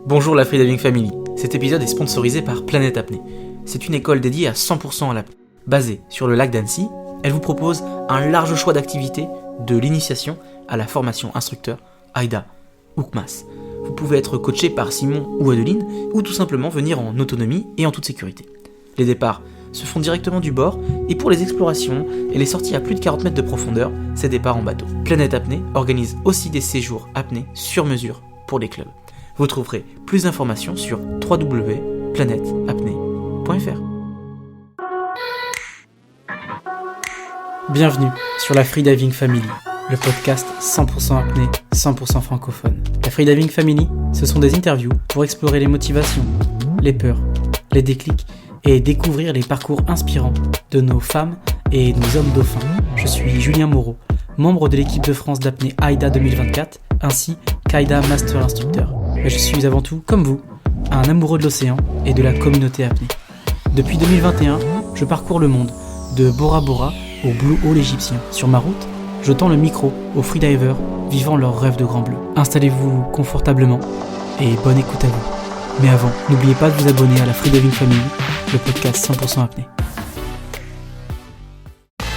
Bonjour la Freediving Family, cet épisode est sponsorisé par Planète Apnée. C'est une école dédiée à 100% à l'apnée. Basée sur le lac d'Annecy, elle vous propose un large choix d'activités, de l'initiation à la formation instructeur, AIDA ou CMAS. Vous pouvez être coaché par Simon ou Adeline, ou tout simplement venir en autonomie et en toute sécurité. Les départs se font directement du bord, et pour les explorations et les sorties à plus de 40 mètres de profondeur, c'est départ en bateau. Planète Apnée organise aussi des séjours apnée sur mesure pour les clubs. Vous trouverez plus d'informations sur www.planetapnée.fr. Bienvenue sur la Freediving Family, le podcast 100% apnée, 100% francophone. La Freediving Family, ce sont des interviews pour explorer les motivations, les peurs, les déclics et découvrir les parcours inspirants de nos femmes et nos hommes dauphins. Je suis Julien Moreau, membre de l'équipe de France d'apnée AIDA 2024, ainsi qu'AIDA Master Instructeur. Mais je suis avant tout, comme vous, un amoureux de l'océan et de la communauté apnée. Depuis 2021, je parcours le monde, de Bora Bora au Blue Hole égyptien. Sur ma route, je tends le micro aux freedivers vivant leur rêve de grand bleu. Installez-vous confortablement et bonne écoute à vous. Mais avant, n'oubliez pas de vous abonner à la Freediving Family, le podcast 100% apnée.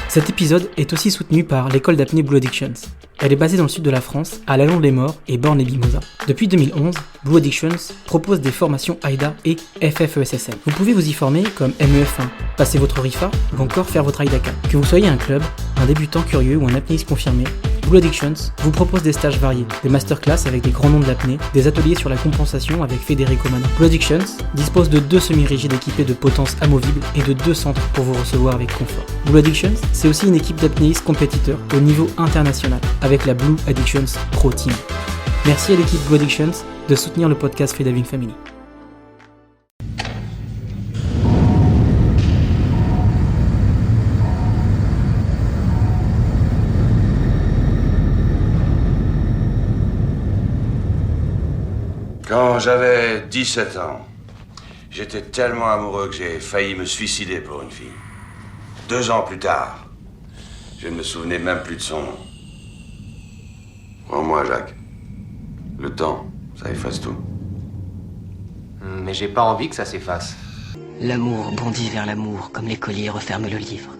Cet épisode est aussi soutenu par l'école d'apnée Blue Addictions. Elle est basée dans le sud de la France, à La Londe-les-Maures et Bornes-les-Mimosas. Depuis 2011, Blue Addictions propose des formations AIDA et FFESSM. Vous pouvez vous y former comme MEF1, passer votre RIFA ou encore faire votre AIDA 4. Que vous soyez un club, un débutant curieux ou un apnéiste confirmé, Blue Addictions vous propose des stages variés, des masterclass avec des grands noms de l'apnée, des ateliers sur la compensation avec Federico Mano. Blue Addictions dispose de 2 semi-rigides équipés de potence amovible et de 2 centres pour vous recevoir avec confort. Blue Addictions, c'est aussi une équipe d'apnéistes compétiteurs au niveau international, avec la Blue Addictions Pro Team. Merci à l'équipe Blue Addictions de soutenir le podcast Freediving Family. Quand j'avais 17 ans, j'étais tellement amoureux que j'ai failli me suicider pour une fille. 2 ans plus tard, je ne me souvenais même plus de son nom. Rends-moi, Jacques. Le temps, ça efface tout. Mais j'ai pas envie que ça s'efface. L'amour bondit vers l'amour comme l'écolier referme le livre.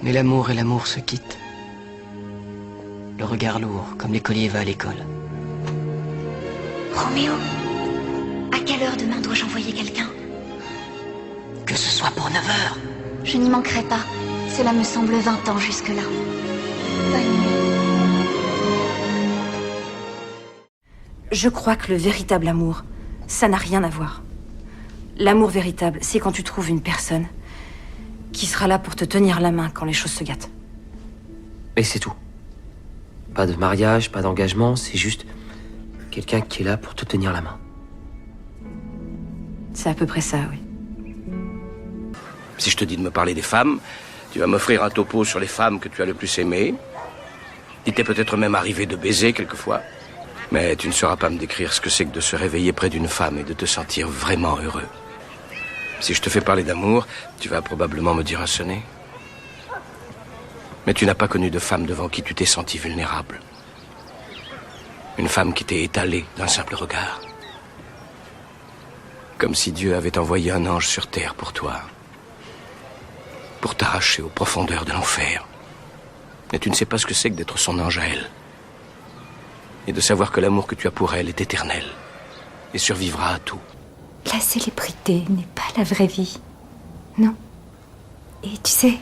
Mais l'amour et l'amour se quittent. Le regard lourd comme l'écolier va à l'école. Roméo, à quelle heure demain dois-je envoyer quelqu'un? Que ce soit pour 9 heures. Je n'y manquerai pas. Cela me semble 20 ans jusque-là. Bonne nuit. Je crois que le véritable amour, ça n'a rien à voir. L'amour véritable, c'est quand tu trouves une personne qui sera là pour te tenir la main quand les choses se gâtent. Et c'est tout. Pas de mariage, pas d'engagement, c'est juste quelqu'un qui est là pour te tenir la main. C'est à peu près ça, oui. Si je te dis de me parler des femmes, tu vas m'offrir un topo sur les femmes que tu as le plus aimées. Il t'est peut-être même arrivé de baiser quelquefois. Mais tu ne sauras pas me décrire ce que c'est que de se réveiller près d'une femme et de te sentir vraiment heureux. Si je te fais parler d'amour, tu vas probablement me dire un sonnet. Mais tu n'as pas connu de femme devant qui tu t'es senti vulnérable. Une femme qui t'est étalée d'un simple regard. Comme si Dieu avait envoyé un ange sur terre pour toi. Pour t'arracher aux profondeurs de l'enfer. Et tu ne sais pas ce que c'est que d'être son ange à elle. Et de savoir que l'amour que tu as pour elle est éternel. Et survivra à tout. La célébrité n'est pas la vraie vie. Non. Et tu sais,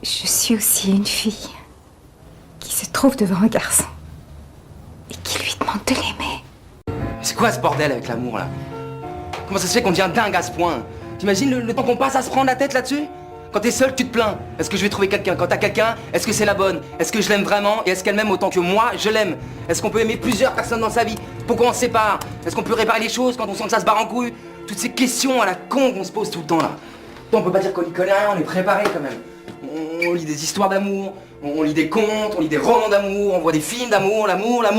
je suis aussi une fille qui se trouve devant un garçon et qui lui demande de l'aimer. C'est quoi ce bordel avec l'amour là? Comment ça se fait qu'on devient dingue à ce point? T'imagines le temps qu'on passe à se prendre la tête là-dessus? Quand t'es seul, tu te plains. Est-ce que je vais trouver quelqu'un? Quand t'as quelqu'un, est-ce que c'est la bonne? Est-ce que je l'aime vraiment? Et est-ce qu'elle m'aime autant que moi, je l'aime? Est-ce qu'on peut aimer plusieurs personnes dans sa vie? Pourquoi on se sépare? Est-ce qu'on peut réparer les choses quand on sent que ça se barre en couille? Toutes ces questions à la con qu'on se pose tout le temps là. On peut pas dire qu'on y connaît rien, on est préparé quand même. On lit des histoires d'amour, on lit des contes, on lit des romans d'amour, on voit des films d'amour, l'amour là.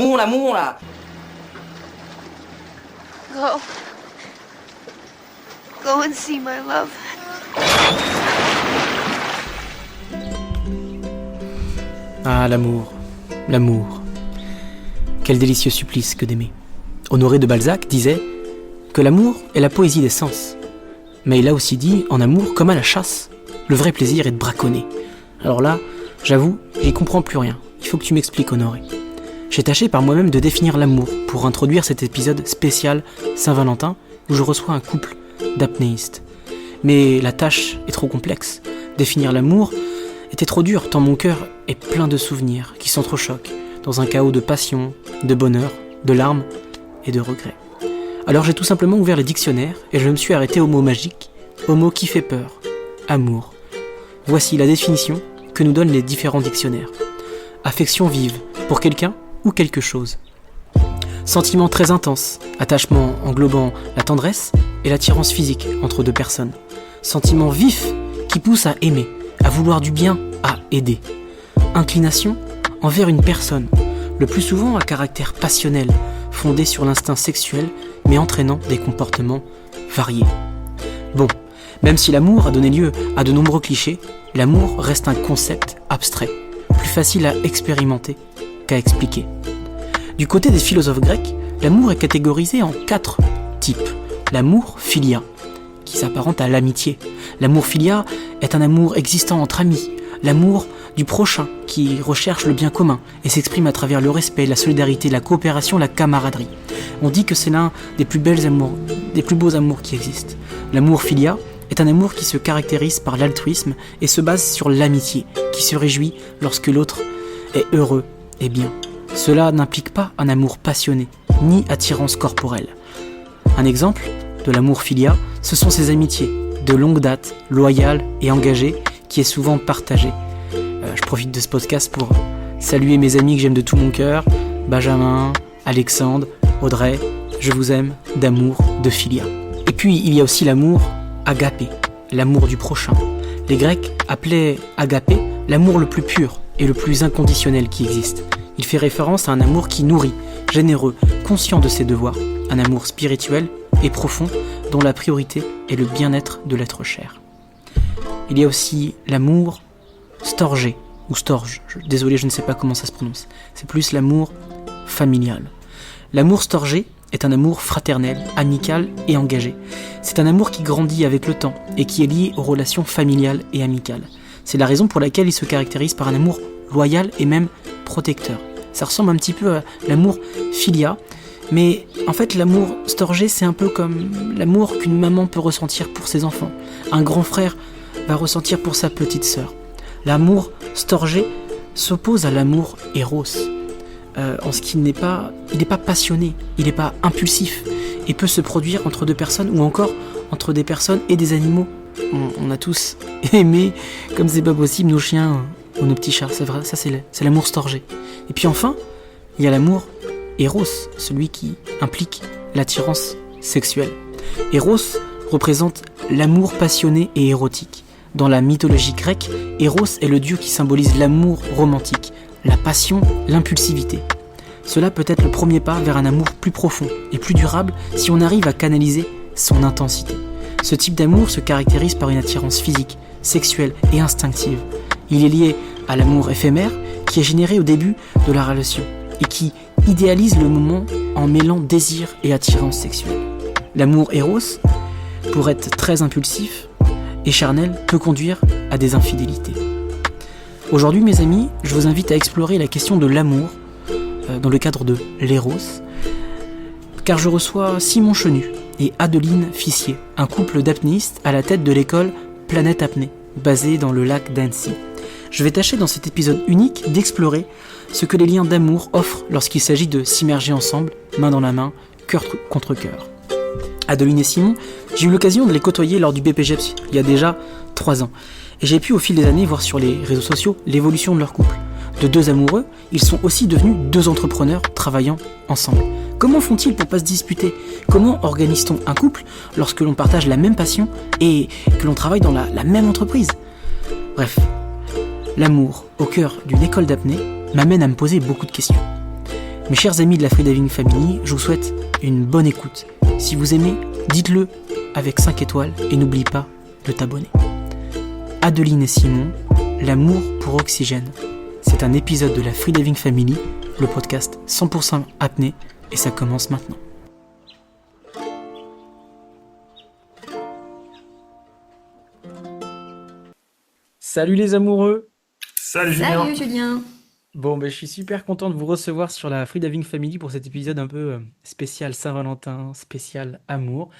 Go and see my love. Ah, l'amour. Quel délicieux supplice que d'aimer. Honoré de Balzac disait que l'amour est la poésie des sens. Mais il a aussi dit, en amour, comme à la chasse, le vrai plaisir est de braconner. Alors là, j'avoue, j'y comprends plus rien. Il faut que tu m'expliques, Honoré. J'ai tâché par moi-même de définir l'amour pour introduire cet épisode spécial Saint-Valentin où je reçois un couple d'apnéistes. Mais la tâche est trop complexe. Définir l'amour était trop dur tant mon cœur est plein de souvenirs qui s'entrechoquent dans un chaos de passion, de bonheur, de larmes et de regrets. Alors j'ai tout simplement ouvert les dictionnaires et je me suis arrêté au mot magique, au mot qui fait peur, amour. Voici la définition que nous donnent les différents dictionnaires. Affection vive pour quelqu'un ou quelque chose. Sentiment très intense, attachement englobant la tendresse et l'attirance physique entre deux personnes. Sentiment vif qui pousse à aimer, à vouloir du bien, à aider. Inclination envers une personne, le plus souvent à caractère passionnel, fondé sur l'instinct sexuel, mais entraînant des comportements variés. Bon, même si l'amour a donné lieu à de nombreux clichés, l'amour reste un concept abstrait, plus facile à expérimenter qu'à expliquer. Du côté des philosophes grecs, l'amour est catégorisé en 4 types. L'amour philia, qui s'apparente à l'amitié. L'amour philia est un amour existant entre amis, l'amour du prochain qui recherche le bien commun et s'exprime à travers le respect, la solidarité, la coopération, la camaraderie. On dit que c'est l'un des plus beaux amours qui existent. L'amour philia est un amour qui se caractérise par l'altruisme et se base sur l'amitié, qui se réjouit lorsque l'autre est heureux et bien. Cela n'implique pas un amour passionné, ni attirance corporelle. Un exemple de l'amour philia, ce sont ces amitiés, de longue date, loyales et engagées, qui est souvent partagée. Je profite de ce podcast pour saluer mes amis que j'aime de tout mon cœur, Benjamin, Alexandre, Audrey, je vous aime, d'amour, de philia. Et puis il y a aussi l'amour agapé, l'amour du prochain. Les Grecs appelaient agapé l'amour le plus pur et le plus inconditionnel qui existe. Il fait référence à un amour qui nourrit, généreux, conscient de ses devoirs, un amour spirituel et profond dont la priorité est le bien-être de l'être cher. Il y a aussi l'amour storgé, ou storge, désolé je ne sais pas comment ça se prononce, c'est plus l'amour familial. L'amour storgé est un amour fraternel, amical et engagé. C'est un amour qui grandit avec le temps et qui est lié aux relations familiales et amicales. C'est la raison pour laquelle il se caractérise par un amour loyal et même protecteur. Ça ressemble un petit peu à l'amour philia, mais en fait l'amour storgé c'est un peu comme l'amour qu'une maman peut ressentir pour ses enfants. Un grand frère va ressentir pour sa petite sœur. L'amour storgé s'oppose à l'amour éros, en ce qu'il n'est pas passionné, il n'est pas impulsif, et peut se produire entre deux personnes ou encore entre des personnes et des animaux. On a tous aimé, comme c'est pas possible, nos chiens ou nos petits chats, c'est vrai, ça c'est l'amour storgé. Et puis enfin, il y a l'amour éros, celui qui implique l'attirance sexuelle. Éros représente l'amour passionné et érotique. Dans la mythologie grecque, Éros est le dieu qui symbolise l'amour romantique, la passion, l'impulsivité. Cela peut être le premier pas vers un amour plus profond et plus durable si on arrive à canaliser son intensité. Ce type d'amour se caractérise par une attirance physique, sexuelle et instinctive. Il est lié à l'amour éphémère qui est généré au début de la relation et qui idéalise le moment en mêlant désir et attirance sexuelle. L'amour éros, pour être très impulsif et charnel, peut conduire à des infidélités. Aujourd'hui, mes amis, je vous invite à explorer la question de l'amour dans le cadre de l'éros, car je reçois Simon Chenu et Adeline Fissier, un couple d'apnéistes à la tête de l'école Planète Apnée, basée dans le lac d'Annecy. Je vais tâcher dans cet épisode unique d'explorer ce que les liens d'amour offrent lorsqu'il s'agit de s'immerger ensemble, main dans la main, cœur contre cœur. Adeline et Simon, j'ai eu l'occasion de les côtoyer lors du BPGEPS il y a déjà 3 ans. Et j'ai pu au fil des années voir sur les réseaux sociaux l'évolution de leur couple. De 2 amoureux, ils sont aussi devenus 2 entrepreneurs travaillant ensemble. Comment font-ils pour pas se disputer ? Comment organise-t-on un couple lorsque l'on partage la même passion et que l'on travaille dans la même entreprise ? Bref, l'amour au cœur d'une école d'apnée m'amène à me poser beaucoup de questions. Mes chers amis de la Freediving Family, je vous souhaite une bonne écoute. Si vous aimez, dites-le avec 5 étoiles et n'oublie pas de t'abonner. Adeline et Simon, l'amour pour oxygène. C'est un épisode de la Freediving Family, le podcast 100% apnée, et ça commence maintenant. Salut les amoureux! Salut Julien. Salut Julien. Bon, ben, je suis super content de vous recevoir sur la Freediving Family pour cet épisode un peu spécial Saint-Valentin, spécial amour.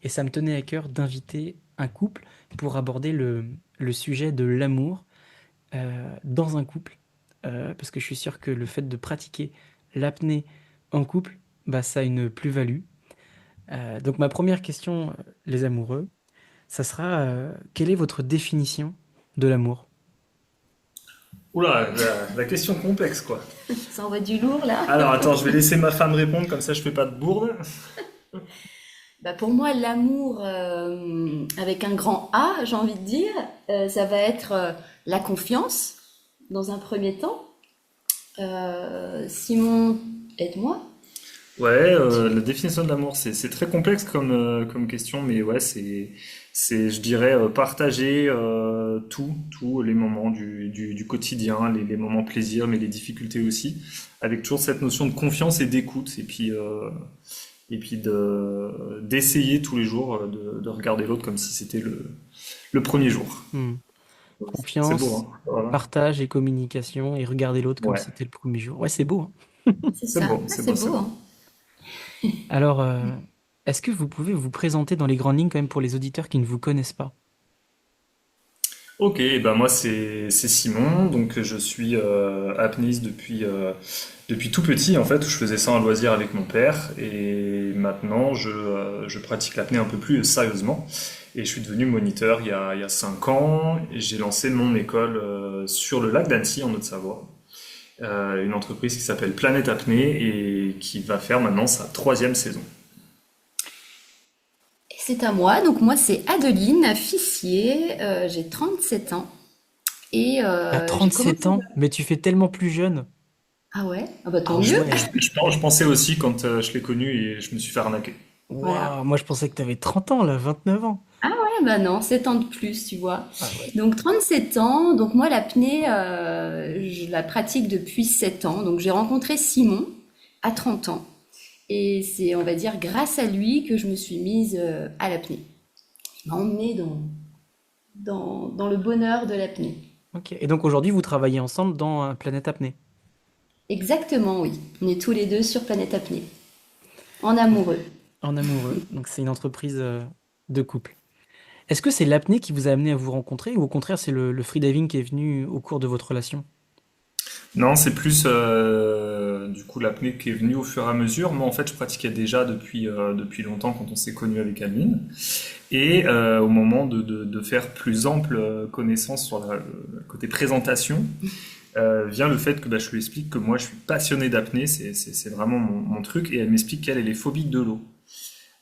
Et ça me tenait à cœur d'inviter un couple pour aborder le sujet de l'amour dans un couple. Parce que je suis sûr que le fait de pratiquer l'apnée en couple, bah, ça a une plus-value. Donc ma première question, les amoureux, ça sera quelle est votre définition de l'amour? Oula, la question complexe quoi. Ça envoie du lourd là. Alors attends, je vais laisser ma femme répondre, comme ça je fais pas de bourde. Bah, pour moi, l'amour avec un grand A, j'ai envie de dire, ça va être la confiance dans un premier temps. Simon, aide-moi. Ouais, la définition de l'amour, c'est très complexe comme question, mais ouais, je dirais, partager tous les moments du quotidien, les moments plaisir, mais les difficultés aussi, avec toujours cette notion de confiance et d'écoute, et puis d'essayer tous les jours de regarder l'autre comme si c'était le premier jour. C'est Confiance, beau, hein? Voilà. partage et communication et regarder l'autre comme si Ouais, c'était le premier jour. Ouais, c'est beau, hein. C'est c'est ça. beau, Ah, c'est c'est beau, c'est beau, beau. hein. Alors, est-ce que vous pouvez vous présenter dans les grandes lignes quand même pour les auditeurs qui ne vous connaissent pas? Ok, ben moi c'est Simon, donc je suis apnéiste depuis tout petit en fait, où je faisais ça en loisir avec mon père, et maintenant je pratique l'apnée un peu plus sérieusement, et je suis devenu moniteur il y a 5 ans, et j'ai lancé mon école sur le lac d'Annecy en Haute-Savoie, une entreprise qui s'appelle Planète Apnée et qui va faire maintenant sa 3e saison. Et c'est à moi. Donc moi, c'est Adeline Fissier. J'ai 37 ans. Et À j'ai 37 commencé... ans, mais tu fais tellement plus jeune. Ah ouais? Ah bah Ah tant mieux. ouais. Je pensais aussi quand je l'ai connu et je me suis fait arnaquer. Voilà. Waouh, moi je pensais que tu avais 30 ans là, 29 ans. Ah ouais, bah non, 7 ans de plus, tu vois. Ah ouais. Donc 37 ans, donc moi l'apnée, je la pratique depuis 7 ans. Donc j'ai rencontré Simon à 30 ans. Et c'est, on va dire, grâce à lui que je me suis mise à l'apnée. Il m'a emmenée dans le bonheur de l'apnée. Ok. Et donc aujourd'hui vous travaillez ensemble dans Planète Apnée. Exactement, oui. On est tous les deux sur Planète Apnée, en amoureux. En amoureux. Donc c'est une entreprise de couple. Est-ce que c'est l'apnée qui vous a amené à vous rencontrer ou au contraire c'est le freediving qui est venu au cours de votre relation? Non, c'est plus du coup l'apnée qui est venue au fur et à mesure. Moi, en fait, je pratiquais déjà depuis longtemps quand on s'est connu avec Aline. Et au moment de faire plus ample connaissance sur le côté présentation, vient le fait que bah, je lui explique que moi, je suis passionné d'apnée. C'est vraiment mon truc. Et elle m'explique qu'elle est phobique de l'eau.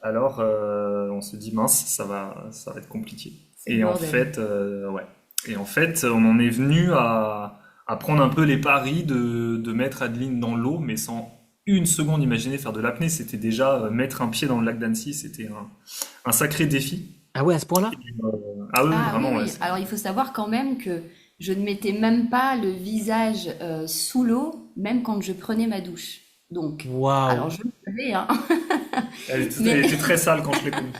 Alors, on se dit mince, ça va être compliqué. C'est le Et en bordel. fait, ouais. Et en fait, on en est venu à prendre un peu les paris de mettre Adeline dans l'eau, mais sans une seconde imaginer faire de l'apnée. C'était déjà mettre un pied dans le lac d'Annecy, c'était un sacré défi. Ah ouais, à ce point-là? Ah oui, Ah oui, vraiment, ouais. oui. Alors il faut savoir quand même que je ne mettais même pas le visage sous l'eau, même quand je prenais ma douche. Donc, alors Waouh. je le savais, hein. Elle Mais, était très sale quand je l'ai connue.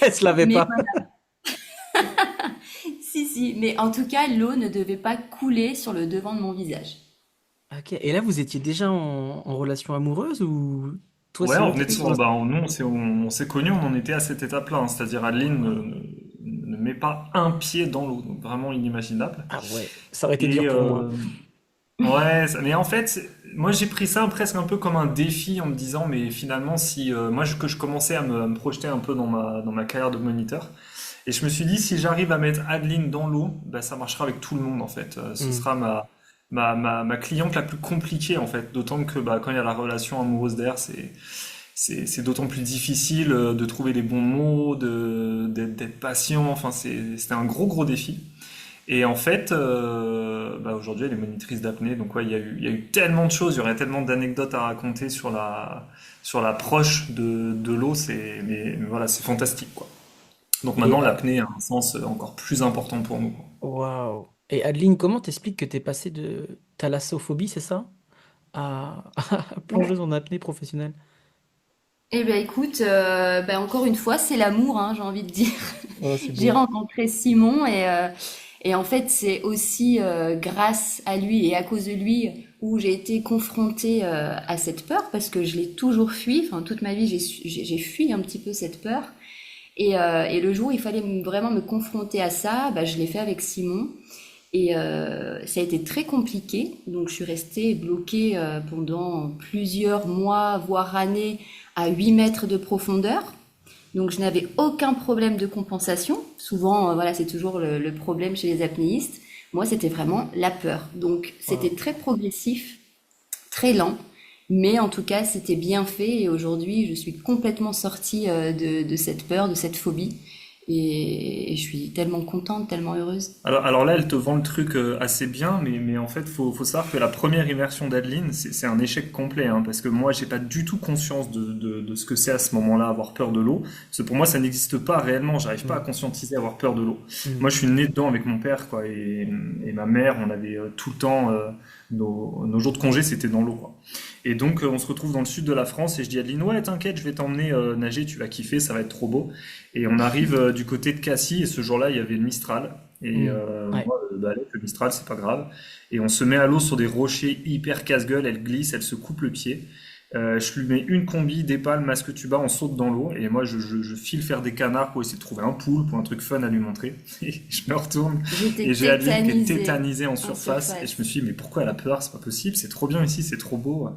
Elle se lavait mais pas. voilà. Si, mais en tout cas, l'eau ne devait pas couler sur le devant de mon visage. Ok. Et là vous étiez déjà en relation amoureuse ou toi Ouais, c'est on l'autre venait de qui se, vous a- bah, nous, on s'est connus, on en était à cette étape-là, hein. C'est-à-dire Adeline ne met pas un pied dans l'eau, donc vraiment inimaginable. Ah ouais, ça aurait été Et dur pour moi. ouais, mais en fait, moi j'ai pris ça presque un peu comme un défi en me disant, mais finalement, si que je commençais à me projeter un peu dans ma carrière de moniteur, et je me suis dit, si j'arrive à mettre Adeline dans l'eau, bah, ça marchera avec tout le monde en fait. Ce Hmm. sera ma cliente la plus compliquée en fait, d'autant que bah, quand il y a la relation amoureuse derrière, c'est d'autant plus difficile de trouver les bons mots, d'être patient. Enfin, c'était un gros défi. Et en fait, bah, aujourd'hui, elle est monitrice d'apnée. Donc ouais, il y a eu tellement de choses, il y aurait tellement d'anecdotes à raconter sur l'approche de l'eau. Mais voilà, c'est fantastique, quoi. Donc Et maintenant, l'apnée a un sens encore plus important pour nous, quoi. waouh. Et Adeline, comment t'expliques que t'es passée de thalassophobie, c'est ça, à plongeuse en apnée professionnelle? Eh ben écoute, ben encore une fois, c'est l'amour, hein, j'ai envie de dire. Oh, c'est J'ai beau. rencontré Simon Et en fait, c'est aussi grâce à lui et à cause de lui où j'ai été confrontée à cette peur, parce que je l'ai toujours fui. Enfin, toute ma vie, j'ai fui un petit peu cette peur. Et le jour où il fallait vraiment me confronter à ça, bah, je l'ai fait avec Simon. Et ça a été très compliqué. Donc, je suis restée bloquée pendant plusieurs mois, voire années, à 8 mètres de profondeur. Donc, je n'avais aucun problème de compensation. Souvent, voilà, c'est toujours le problème chez les apnéistes. Moi, c'était vraiment la peur. Donc, c'était très progressif, très lent. Mais en tout cas, c'était bien fait. Et aujourd'hui, je suis complètement sortie de cette peur, de cette phobie. Et je suis tellement contente, tellement heureuse. Alors là, elle te vend le truc assez bien, mais en fait, faut savoir que la première immersion d'Adeline, c'est un échec complet, hein, parce que moi, j'ai pas du tout conscience de ce que c'est à ce moment-là, avoir peur de l'eau. Parce que pour moi, ça n'existe pas réellement. J'arrive pas à conscientiser avoir peur de l'eau. Moi, je suis né dedans avec mon père, quoi, et ma mère. On avait tout le temps nos jours de congé, c'était dans l'eau, quoi. Et donc, on se retrouve dans le sud de la France et je dis à Adeline, ouais, t'inquiète, je vais t'emmener nager, tu vas kiffer, ça va être trop beau. Et on arrive du côté de Cassis et ce jour-là, il y avait le Mistral. Et Ouais. moi, allez, le Mistral, c'est pas grave. Et on se met à l'eau sur des rochers hyper casse-gueule, elle glisse, elle se coupe le pied. Je lui mets une combi, des palmes, masque tuba, on saute dans l'eau. Et moi, je file faire des canards pour essayer de trouver un poulpe ou un truc fun à lui montrer. Et je me retourne J'étais et j'ai Adeline qui est tétanisée tétanisée en en surface. Et je surface. me suis dit, mais pourquoi elle a peur? C'est pas possible, c'est trop bien ici, c'est trop beau.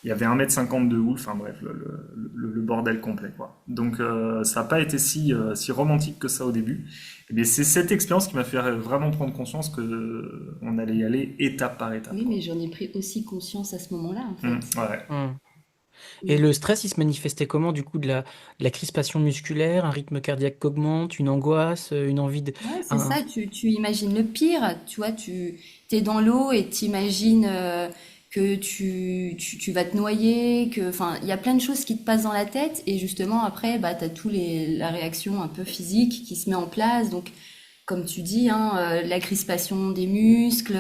Il y avait 1,50 m de houle, enfin bref, le bordel complet, quoi. Donc ça n'a pas été si romantique que ça au début. Mais c'est cette expérience qui m'a fait vraiment prendre conscience que on allait y aller étape par étape, Oui, quoi. mais j'en ai pris aussi conscience à ce moment-là, en fait. Ouais. Et le stress, il se manifestait comment, du coup, de la crispation musculaire, un rythme cardiaque qui augmente, une angoisse, une envie de... Ouais, c'est un- ça, tu imagines le pire, tu vois, tu t'es dans l'eau et t'imagines que tu vas te noyer, enfin, il y a plein de choses qui te passent dans la tête et justement après, bah, t'as la réaction un peu physique qui se met en place, donc comme tu dis, hein, la crispation des muscles,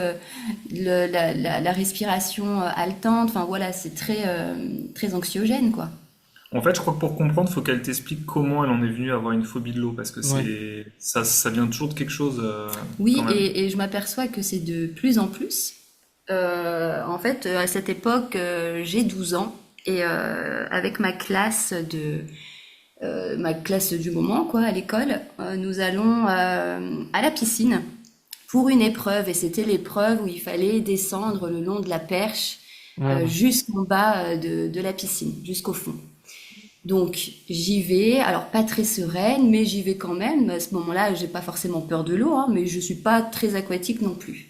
la respiration haletante, enfin voilà, c'est très anxiogène, quoi. En fait, je crois que pour comprendre, il faut qu'elle t'explique comment elle en est venue à avoir une phobie de l'eau, parce que Ouais. ça vient toujours de quelque chose, Oui, quand même. et je m'aperçois que c'est de plus en plus. En fait, à cette époque, j'ai 12 ans et avec ma classe du moment, quoi, à l'école, nous allons à la piscine pour une épreuve et c'était l'épreuve où il fallait descendre le long de la perche Ouais. jusqu'en bas de la piscine, jusqu'au fond. Donc j'y vais, alors pas très sereine, mais j'y vais quand même. À ce moment-là, j'ai pas forcément peur de l'eau, hein, mais je suis pas très aquatique non plus.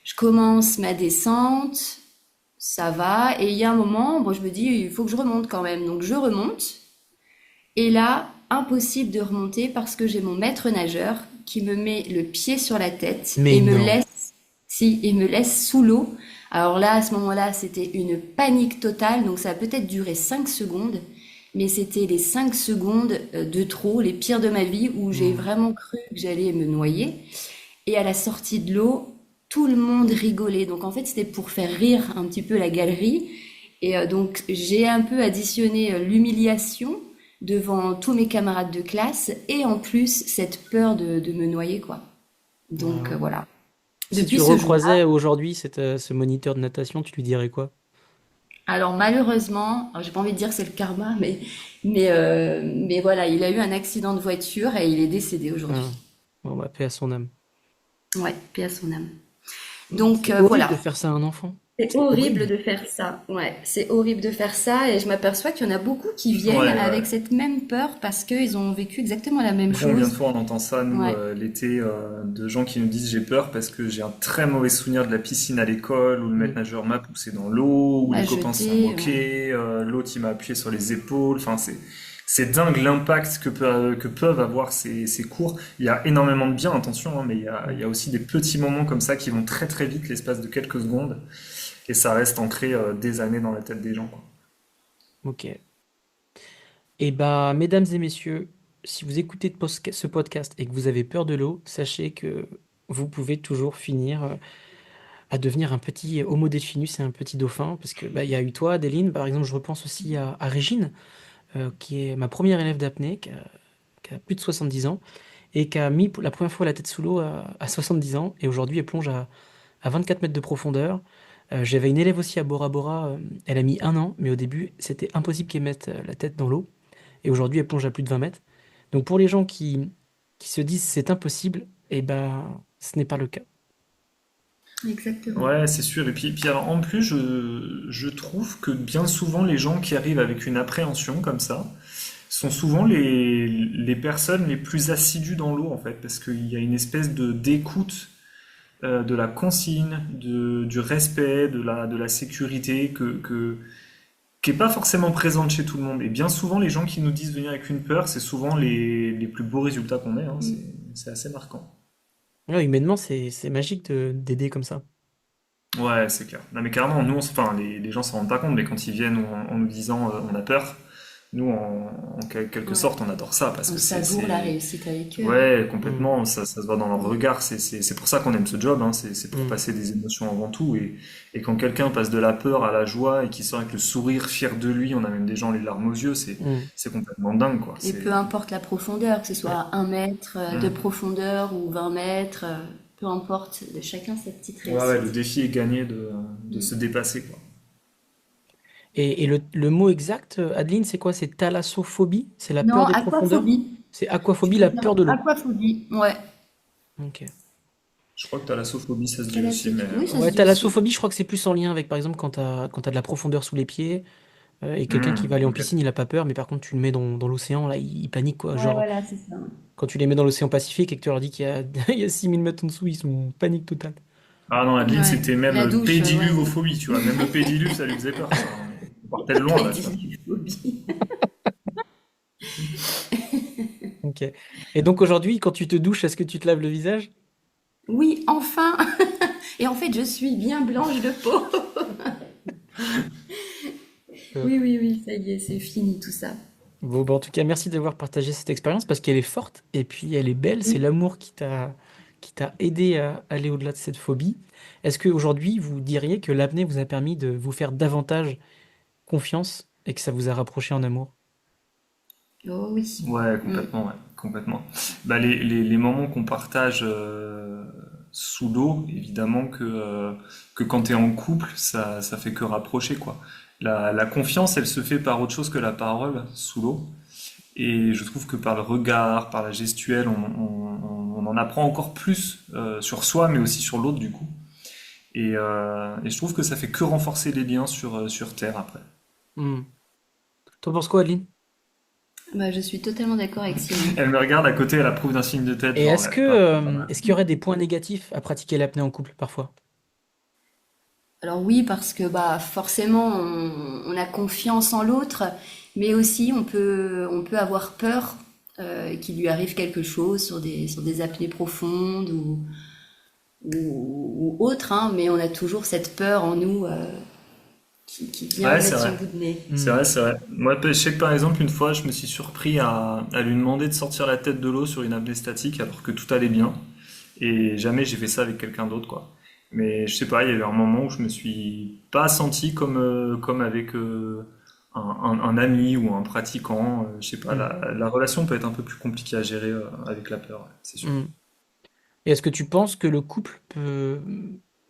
Je commence ma descente, ça va, et il y a un moment, bon, je me dis, il faut que je remonte quand même. Donc je remonte, et là, impossible de remonter parce que j'ai mon maître nageur qui me met le pied sur la tête Mais et non. et me laisse sous l'eau. Alors là, à ce moment-là, c'était une panique totale, donc ça a peut-être duré 5 secondes, mais c'était les 5 secondes de trop, les pires de ma vie, où j'ai vraiment cru que j'allais me noyer. Et à la sortie de l'eau, tout le monde rigolait. Donc en fait, c'était pour faire rire un petit peu la galerie. Et donc j'ai un peu additionné l'humiliation devant tous mes camarades de classe et en plus cette peur de me noyer, quoi. Donc voilà. Si Depuis tu ce jour-là, recroisais aujourd'hui ce moniteur de natation, tu lui dirais quoi? alors malheureusement, alors j'ai pas envie de dire que c'est le karma, mais voilà, il a eu un accident de voiture et il est décédé aujourd'hui. Ah. Bon, bah, paix à son âme. Ouais, paix à son âme. Donc C'est horrible voilà. de faire ça à un enfant. C'est horrible de faire ça, ouais, c'est horrible de faire ça et je m'aperçois qu'il y en a beaucoup qui viennent Ouais, avec ouais. cette même peur parce qu'ils ont vécu exactement la même Combien de chose. fois on entend ça, nous, Ouais, l'été, de gens qui nous disent j'ai peur parce que j'ai un très mauvais souvenir de la piscine à l'école où le maître nageur m'a poussé dans l'eau, où à les copains se sont jeter, ouais. moqués, l'autre il m'a appuyé sur les épaules. Enfin, c'est dingue l'impact que peuvent avoir ces cours. Il y a énormément de bien, attention, hein, mais il y a aussi des petits moments comme ça qui vont très très vite, l'espace de quelques secondes, et ça reste ancré des années dans la tête des gens, quoi. Ok. Et bah, mesdames et messieurs, si vous écoutez ce podcast et que vous avez peur de l'eau, sachez que vous pouvez toujours finir à devenir un petit Homo delphinus et un petit dauphin, parce que bah, il y a eu toi, Adeline, par exemple, je repense aussi à Régine, qui est ma première élève d'apnée, qui a plus de 70 ans. et qui a mis pour la première fois la tête sous l'eau à 70 ans, et aujourd'hui elle plonge à 24 mètres de profondeur. J'avais une élève aussi à Bora Bora, elle a mis 1 an, mais au début c'était impossible qu'elle mette la tête dans l'eau, et aujourd'hui elle plonge à plus de 20 mètres. Donc pour les gens qui se disent c'est impossible, eh ben ce n'est pas le cas. Exactement. Ouais, c'est sûr. Et puis alors, en plus, je trouve que bien souvent, les gens qui arrivent avec une appréhension comme ça sont souvent les personnes les plus assidues dans l'eau, en fait, parce qu'il y a une espèce d'écoute de la consigne, du respect, de la sécurité qui est pas forcément présente chez tout le monde. Et bien souvent, les gens qui nous disent venir avec une peur, c'est souvent les plus beaux résultats qu'on ait, hein. C'est assez marquant. Ouais, humainement, c'est magique d'aider comme ça. Ouais, c'est clair. Non, mais carrément, nous, enfin, les gens s'en rendent pas compte, mais quand ils viennent en nous disant on a peur, nous, en quelque Ouais. sorte, on adore ça parce On que savoure la réussite avec eux. Ouais, complètement, ça se voit dans leur regard. C'est pour ça qu'on aime ce job, hein. C'est pour Mm. passer des émotions avant tout. Et quand quelqu'un passe de la peur à la joie et qui sort avec le sourire fier de lui, on a même des gens les larmes aux yeux, Mm. c'est complètement dingue, quoi. Et peu importe la profondeur, que ce soit 1 mètre de Mm. profondeur ou 20 mètres, peu importe, de chacun sa petite Ouais, le réussite. défi est gagné de se dépasser, quoi. Et le mot exact, Adeline, c'est quoi? C'est thalassophobie? C'est la Non, peur des profondeurs? aquaphobie. C'est Je aquaphobie, peux la dire peur de l'eau. aquaphobie, ouais. Ok. Je crois que thalassophobie, ça se dit aussi, mais Oui, ça se Ouais, dit aussi. thalassophobie, je crois que c'est plus en lien avec, par exemple, quand t'as de la profondeur sous les pieds, et quelqu'un qui va aller en ok. piscine, il a pas peur, mais par contre, tu le mets dans l'océan, là, il panique, quoi. Ouais, Genre, voilà, c'est ça. quand tu les mets dans l'océan Pacifique et que tu leur dis qu'il y a, il y a 6000 mètres en dessous, ils sont en panique totale. Ah non, Adeline, Ouais. c'était même La douche, ouais. pédiluvophobie, tu vois. Même le pédiluve, ça lui faisait peur, ça. On partait de loin, là, tu vois. Pédiluphobie. Ok. Et donc aujourd'hui, quand tu te douches, est-ce que tu te laves le visage? Oui, enfin. Et en fait, je suis bien blanche de peau. Oui, oui, oui, ça y est, c'est fini tout ça. Bon, bah, en tout cas, merci d'avoir partagé cette expérience parce qu'elle est forte et puis elle est belle. C'est Oui. l'amour qui t'a aidé à aller au-delà de cette phobie. Est-ce qu'aujourd'hui, vous diriez que l'apnée vous a permis de vous faire davantage confiance et que ça vous a rapproché en amour? Oh oui. Ouais, Mm. complètement. Bah, les moments qu'on partage sous l'eau, évidemment que quand t'es en couple, ça fait que rapprocher, quoi. La confiance, elle se fait par autre chose que la parole sous l'eau. Et je trouve que par le regard, par la gestuelle, on en apprend encore plus sur soi, mais aussi sur l'autre, du coup. Et je trouve que ça fait que renforcer les liens sur Terre après. Hmm. T'en penses quoi, Adeline? Bah, je suis totalement d'accord avec Sylvie. Elle me regarde à côté, elle approuve d'un signe de tête, Et genre, est-ce ouais, que, pas mal. est-ce qu'il y aurait des points négatifs à pratiquer l'apnée en couple parfois? Alors oui, parce que bah forcément on a confiance en l'autre, mais aussi on peut avoir peur qu'il lui arrive quelque chose sur des apnées profondes ou autre, hein, mais on a toujours cette peur en nous qui vient Ouais, c'est mettre son vrai. bout de nez. C'est Hmm. vrai, c'est vrai. Moi, je sais que par exemple, une fois, je me suis surpris à lui demander de sortir la tête de l'eau sur une apnée statique alors que tout allait bien. Et jamais j'ai fait ça avec quelqu'un d'autre, quoi. Mais je sais pas, il y a eu un moment où je me suis pas senti comme avec un ami ou un pratiquant. Je sais pas, Hmm. la relation peut être un peu plus compliquée à gérer avec la peur, ouais, c'est sûr. Hmm. Et est-ce que tu penses que le couple peut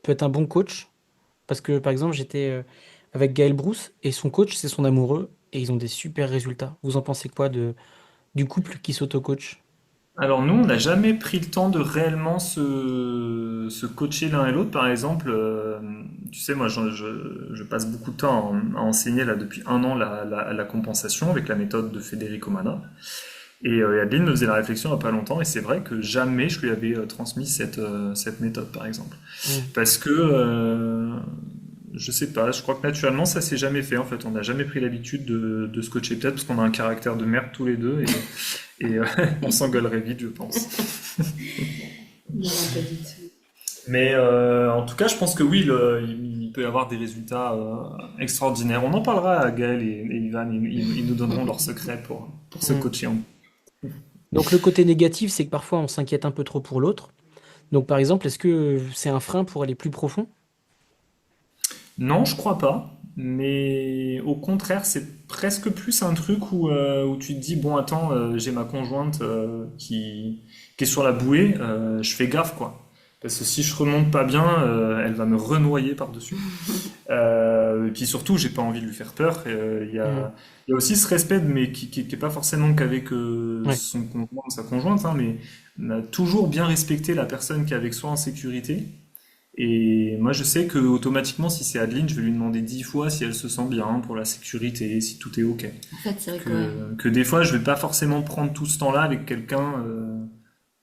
être un bon coach? Parce que, par exemple, j'étais avec Gaël Brousse et son coach, c'est son amoureux et ils ont des super résultats. Vous en pensez quoi du couple qui s'auto-coach? Alors nous, on n'a jamais pris le temps de réellement se coacher l'un et l'autre. Par exemple, tu sais, moi, je passe beaucoup de temps à enseigner là depuis 1 an la compensation avec la méthode de Federico Mana. Et Adeline me faisait la réflexion il n'y a pas longtemps, et c'est vrai que jamais je lui avais transmis cette méthode, par exemple. Hmm. Parce que, je sais pas, je crois que naturellement, ça s'est jamais fait, en fait. On n'a jamais pris l'habitude de se coacher, peut-être parce qu'on a un caractère de merde tous les deux, et on s'engueulerait vite, je pense. Non, pas du tout. Mais en tout cas, je pense que oui, il peut y avoir des résultats extraordinaires. On en parlera à Gaël et Ivan, ils nous donneront leurs secrets pour se Hmm. coacher. Donc le côté négatif, c'est que parfois on s'inquiète un peu trop pour l'autre. Donc par exemple, est-ce que c'est un frein pour aller plus profond? Non, je crois pas. mais au contraire, c'est presque plus un truc où tu te dis, bon, attends, j'ai ma conjointe qui est sur la bouée, je fais gaffe, quoi. Parce que si je remonte pas bien, elle va me renoyer par-dessus. Et puis surtout, j'ai pas envie de lui faire peur. Il y a aussi ce respect, mais qui est pas forcément qu'avec Ouais. son conjoint ou sa conjointe, hein, mais on a toujours bien respecté la personne qui est avec soi en sécurité. Et moi, je sais que automatiquement, si c'est Adeline, je vais lui demander 10 fois si elle se sent bien pour la sécurité, si tout est OK. En fait, c'est vrai Que des fois, je vais pas forcément prendre tout ce temps-là avec quelqu'un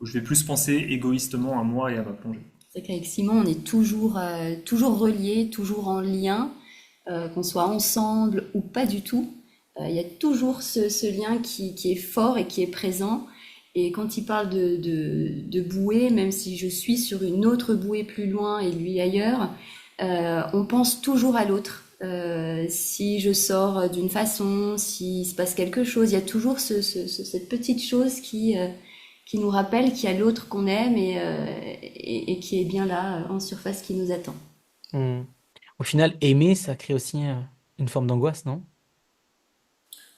où je vais plus penser égoïstement à moi et à ma plongée. c'est vrai qu'avec Simon, on est toujours reliés, toujours en lien, qu'on soit ensemble ou pas du tout. Il y a toujours ce lien qui est fort et qui est présent. Et quand il parle de bouée, même si je suis sur une autre bouée plus loin et lui ailleurs, on pense toujours à l'autre. Si je sors d'une façon, s'il se passe quelque chose, il y a toujours cette petite chose qui nous rappelle qu'il y a l'autre qu'on aime et qui est bien là en surface qui nous attend. Hmm. Au final, aimer, ça crée aussi une forme d'angoisse, non?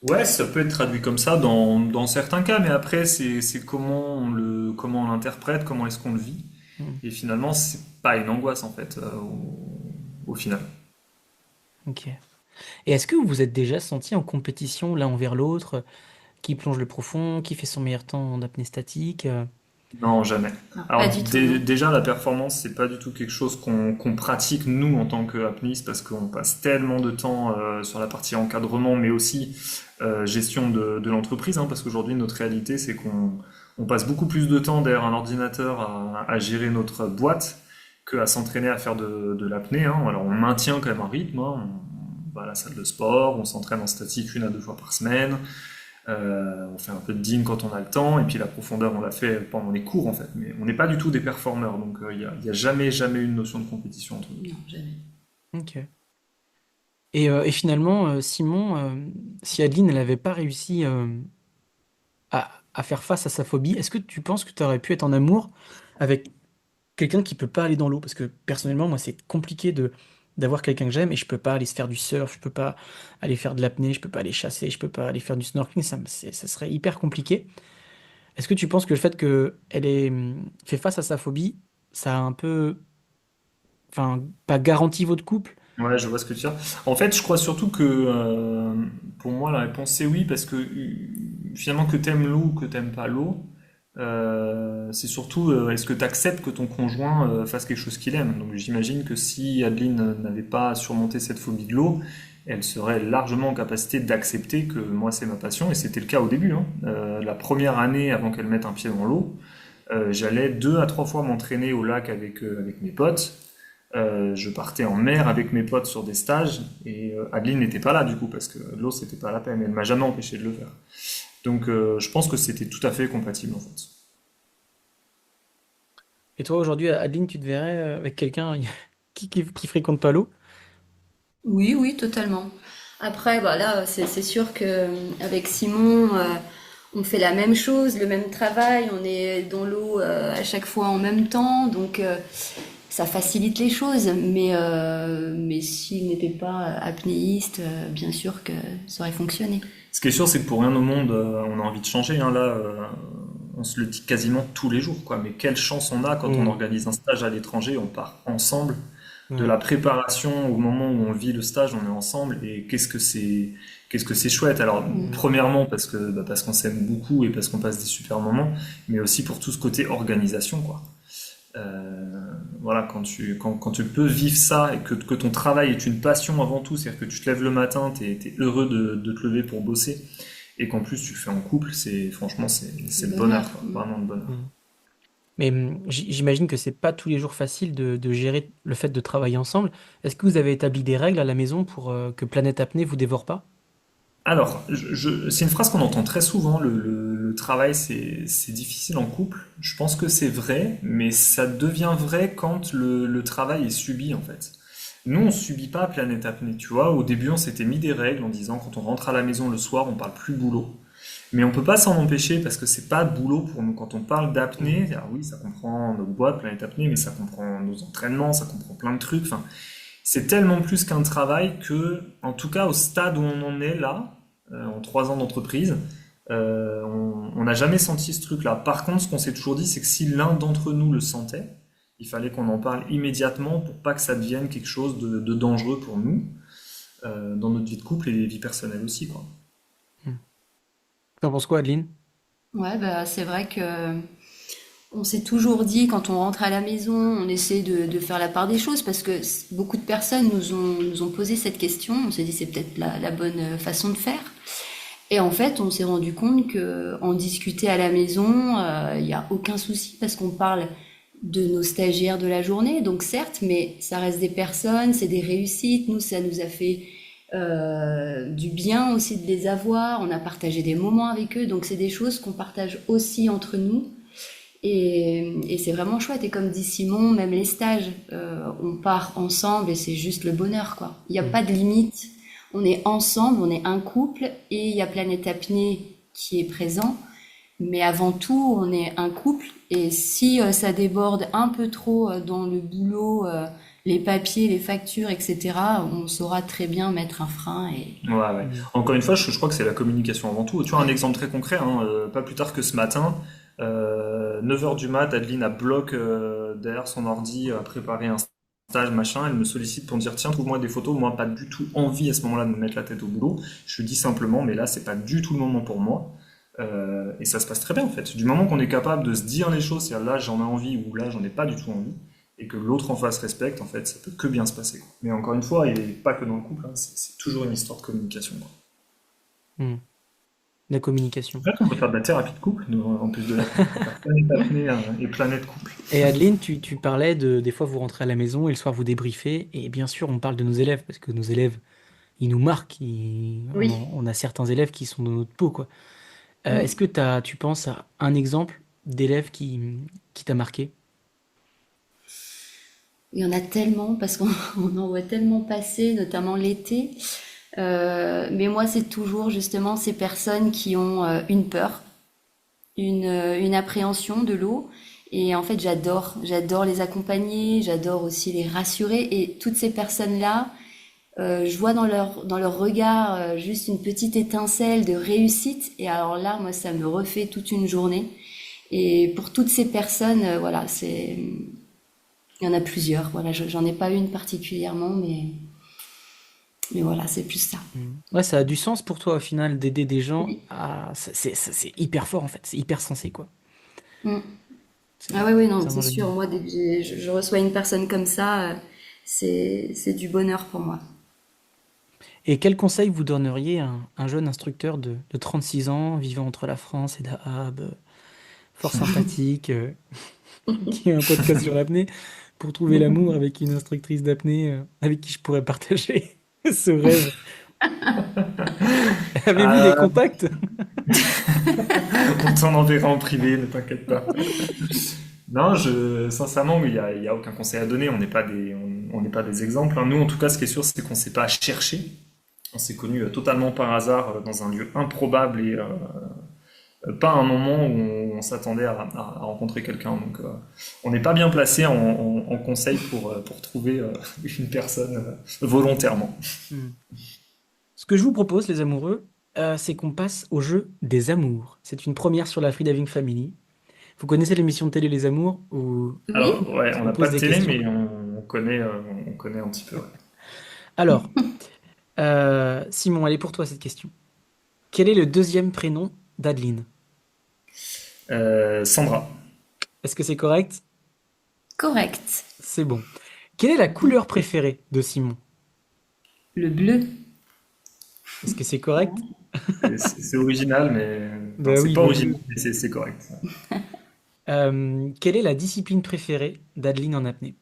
Ouais, ça peut être traduit comme ça dans certains cas, mais après, c'est comment on l'interprète, comment est-ce qu'on le vit. Hmm. Et finalement, c'est pas une angoisse, en fait, au final. Ok. Et est-ce que vous vous êtes déjà senti en compétition l'un envers l'autre, qui plonge le profond, qui fait son meilleur temps en apnée statique? Non, jamais. Non, pas Alors du tout, non. déjà, la performance, c'est pas du tout quelque chose qu'on pratique nous en tant qu'apnéistes parce qu'on passe tellement de temps sur la partie encadrement, mais aussi gestion de l'entreprise, hein, parce qu'aujourd'hui, notre réalité, c'est qu'on passe beaucoup plus de temps derrière un ordinateur à gérer notre boîte qu'à s'entraîner à faire de l'apnée, hein. Alors, on maintient quand même un rythme, hein. On va à la salle de sport, on s'entraîne en statique 1 à 2 fois par semaine. On fait un peu de digne quand on a le temps, et puis la profondeur, on la fait pendant les cours en fait. Mais on n'est pas du tout des performeurs, donc y a jamais une notion de compétition entre nous. Non, jamais. Ok. Et finalement, Simon, si Adeline n'avait pas réussi à faire face à sa phobie, est-ce que tu penses que tu aurais pu être en amour avec quelqu'un qui peut pas aller dans l'eau? Parce que personnellement, moi, c'est compliqué d'avoir quelqu'un que j'aime et je peux pas aller se faire du surf, je peux pas aller faire de l'apnée, je peux pas aller chasser, je peux pas aller faire du snorkeling, ça serait hyper compliqué. Est-ce que tu penses que le fait qu'elle ait fait face à sa phobie, ça a un peu, enfin, pas garanti votre couple? Ouais, je vois ce que tu veux dire. En fait, je crois surtout que pour moi, la réponse c'est oui, parce que finalement, que t'aimes l'eau ou que t'aimes pas l'eau, c'est surtout est-ce que tu acceptes que ton conjoint fasse quelque chose qu'il aime. Donc j'imagine que si Adeline n'avait pas surmonté cette phobie de l'eau, elle serait largement en capacité d'accepter que moi c'est ma passion, et c'était le cas au début, hein. La première année avant qu'elle mette un pied dans l'eau, j'allais 2 à 3 fois m'entraîner au lac avec mes potes. Je partais en mer avec mes potes sur des stages, et Adeline n'était pas là du coup parce que l'eau c'était pas la peine. Elle m'a jamais empêché de le faire. Donc je pense que c'était tout à fait compatible en fait. Et toi, aujourd'hui, Adeline, tu te verrais avec quelqu'un qui fréquente pas l'eau? Oui, oui, totalement. Après, bah là, c'est sûr que avec Simon, on fait la même chose, le même travail, on est dans l'eau à chaque fois en même temps, donc ça facilite les choses. Mais s'il n'était pas apnéiste, bien sûr que ça aurait fonctionné. Ce qui est sûr, c'est que pour rien au monde, on a envie de changer, hein. Là, on se le dit quasiment tous les jours, quoi. Mais quelle chance on a quand on organise un stage à l'étranger, on part ensemble. De la préparation au moment où on vit le stage, on est ensemble, et qu'est-ce que c'est chouette. Alors, premièrement, parce qu'on s'aime beaucoup et parce qu'on passe des super moments, mais aussi pour tout ce côté organisation, quoi. Voilà, quand tu peux vivre ça et que ton travail est une passion avant tout, c'est-à-dire que tu te lèves le matin, t'es heureux de te lever pour bosser, et qu'en plus tu le fais en couple, franchement, c'est le bonheur, quoi. Vraiment le bonheur. Mais j'imagine que c'est pas tous les jours facile de gérer le fait de travailler ensemble. Est-ce que vous avez établi des règles à la maison pour que Planète Apnée vous dévore pas? Alors, c'est une phrase qu'on entend très souvent, le travail c'est difficile en couple. Je pense que c'est vrai, mais ça devient vrai quand le travail est subi en fait. Nous, on subit pas Planète Apnée, tu vois. Au début, on s'était mis des règles en disant quand on rentre à la maison le soir, on parle plus boulot. Mais on peut pas s'en empêcher parce que c'est pas boulot pour nous. Quand on parle d'apnée, alors oui, ça comprend notre boîte, Planète Apnée, mais ça comprend nos entraînements, ça comprend plein de trucs. Enfin, c'est tellement plus qu'un travail que, en tout cas au stade où on en est là, en 3 ans d'entreprise, on n'a jamais senti ce truc-là. Par contre, ce qu'on s'est toujours dit, c'est que si l'un d'entre nous le sentait, il fallait qu'on en parle immédiatement pour pas que ça devienne quelque chose de dangereux pour nous, dans notre vie de couple et vie personnelle aussi, quoi. T'en penses quoi, Adeline? Ouais, bah, c'est vrai que on s'est toujours dit, quand on rentre à la maison, on essaie de faire la part des choses parce que beaucoup de personnes nous ont posé cette question. On s'est dit, c'est peut-être la bonne façon de faire. Et en fait, on s'est rendu compte que en discuter à la maison, il n'y a aucun souci parce qu'on parle de nos stagiaires de la journée. Donc certes, mais ça reste des personnes, c'est des réussites. Nous, ça nous a fait du bien aussi de les avoir. On a partagé des moments avec eux. Donc c'est des choses qu'on partage aussi entre nous. Et c'est vraiment chouette. Et comme dit Simon, même les stages, on part ensemble et c'est juste le bonheur, quoi. Il n'y a pas de limite. On est ensemble, on est un couple et il y a Planète Apnée qui est présent. Mais avant tout, on est un couple. Et si ça déborde un peu trop dans le boulot, les papiers, les factures, etc., on saura très bien mettre un frein. Ouais. Encore une fois, je crois que c'est la communication avant tout. Tu vois, un exemple très concret, hein, pas plus tard que ce matin, 9h du mat, Adeline a bloc derrière son ordi, a préparé un stage, machin. Elle me sollicite pour me dire, tiens, trouve-moi des photos. Moi, pas du tout envie à ce moment-là de me mettre la tête au boulot. Je lui dis simplement, mais là, c'est pas du tout le moment pour moi. Et ça se passe très bien, en fait. Du moment qu'on est capable de se dire les choses, c'est-à-dire là, j'en ai envie ou là, j'en ai pas du tout envie, et que l'autre en face respecte, en fait, ça peut que bien se passer, quoi. Mais encore une fois, et pas que dans le couple, hein, c'est toujours une histoire de communication, quoi. La communication. Peut-être qu'on peut faire de la thérapie de couple, nous, en plus de la planète apnée et planète couple. Et Adeline, tu parlais des fois vous rentrez à la maison et le soir vous débriefez, et bien sûr on parle de nos élèves, parce que nos élèves, ils nous marquent, Oui. on a certains élèves qui sont dans notre peau, quoi. Oui. Est-ce que tu penses à un exemple d'élève qui t'a marqué? Il y en a tellement parce qu'on on en voit tellement passer, notamment l'été. Mais moi, c'est toujours justement ces personnes qui ont une peur, une appréhension de l'eau. Et en fait, j'adore les accompagner, j'adore aussi les rassurer. Et toutes ces personnes-là, je vois dans leur regard juste une petite étincelle de réussite. Et alors là, moi, ça me refait toute une journée. Et pour toutes ces personnes, voilà, il y en a plusieurs. Voilà, j'en ai pas une particulièrement, mais voilà, c'est plus ça. Ouais, ça a du sens pour toi au final d'aider des gens Oui. à... C'est hyper fort en fait, c'est hyper sensé quoi. Mm. C'est Ah oui, non, vraiment c'est sûr. génial. Moi, dès que je reçois une personne comme ça, c'est du bonheur pour moi. Et quel conseil vous donneriez à un jeune instructeur de 36 ans, vivant entre la France et Dahab, fort sympathique, qui a un podcast sur l'apnée, pour trouver l'amour avec une instructrice d'apnée avec qui je pourrais partager ce rêve? Avez-vous des Euh, contacts? on t'en enverra en privé, ne t'inquiète pas. Non, sincèrement, il y a aucun conseil à donner. On n'est pas des exemples, hein. Nous, en tout cas, ce qui est sûr, c'est qu'on ne s'est pas cherché. On s'est connus totalement par hasard dans un lieu improbable et pas un moment où on s'attendait à rencontrer quelqu'un. Donc, on n'est pas bien placé en conseil pour trouver une personne volontairement. Hmm. Ce que je vous propose, les amoureux, c'est qu'on passe au jeu des amours. C'est une première sur la Freediving Family. Vous connaissez l'émission de télé Les Amours où Oui. Alors, ouais, on on n'a pose pas de des télé, questions? mais on connaît un petit peu. Ouais. Alors, Simon, elle est pour toi cette question. Quel est le deuxième prénom d'Adeline? Sandra. Est-ce que c'est correct? Correct. C'est bon. Quelle est la couleur préférée de Simon? Le bleu. Est-ce que c'est correct? C'est original, mais Bah enfin, c'est oui, pas le original, bleu. mais c'est correct. Quelle est la discipline préférée d'Adeline en apnée?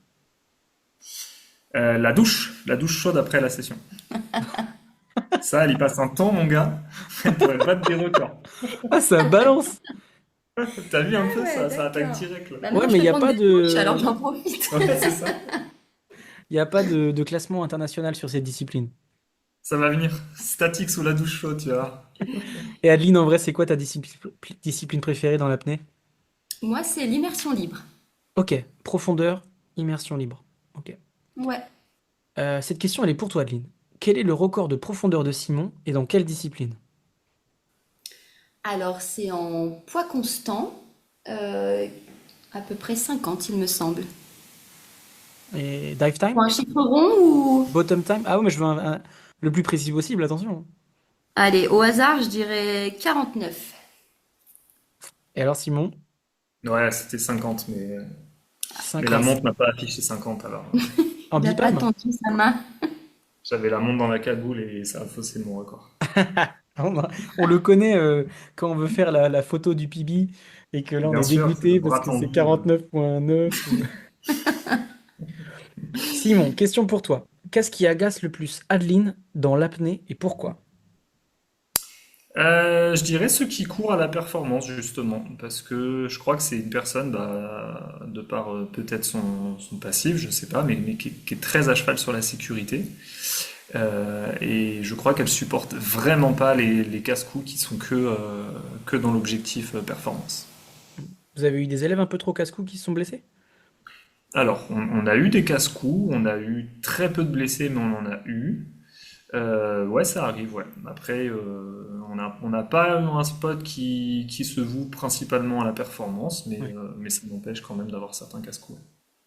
La douche chaude après la session. Ça, elle y passe un temps, mon gars. Elle pourrait battre des records. Ah, ça balance! T'as vu un peu, Ouais, ça attaque d'accord. direct là. Maintenant, Ouais, je mais il vais n'y a prendre pas des douches, alors de... j'en profite. Ouais, c'est ça. Il y a pas de classement international sur cette discipline. Ça va venir. Statique sous la douche chaude, tu vois. Et Adeline, en vrai, c'est quoi ta discipline préférée dans l'apnée? Moi, c'est l'immersion libre. Ok, profondeur, immersion libre. Ok. Ouais. Cette question, elle est pour toi, Adeline. Quel est le record de profondeur de Simon et dans quelle discipline? Alors, c'est en poids constant, euh, à peu près 50, il me semble. Et dive time? Pour un chiffre rond ou... Bottom time? Ah ouais, mais je veux le plus précis possible, attention. Allez, au hasard, je dirais 49. Et alors, Simon? Ouais, c'était 50, mais la 50. montre n'a pas affiché 50 alors. En Il n'a pas bipam? tendu sa main. J'avais la montre dans la cagoule et ça a faussé mon record. On le connaît quand on veut faire la photo du PB et que là on Bien est sûr, c'est le dégoûté parce bras que c'est tendu. 49,9. Simon, question pour toi. Qu'est-ce qui agace le plus Adeline dans l'apnée et pourquoi? Je dirais ceux qui courent à la performance, justement, parce que je crois que c'est une personne, de par peut-être son passif, je sais pas, mais qui est très à cheval sur la sécurité. Et je crois qu'elle supporte vraiment pas les casse-coups qui sont que dans l'objectif performance. Vous avez eu des élèves un peu trop casse-cou qui se sont blessés? Alors, on a eu des casse-coups, on a eu très peu de blessés, mais on en a eu. Ouais, ça arrive, ouais. Après, on n'a pas un spot qui se voue principalement à la performance, Ouais. mais ça n'empêche quand même d'avoir certains casse-coups.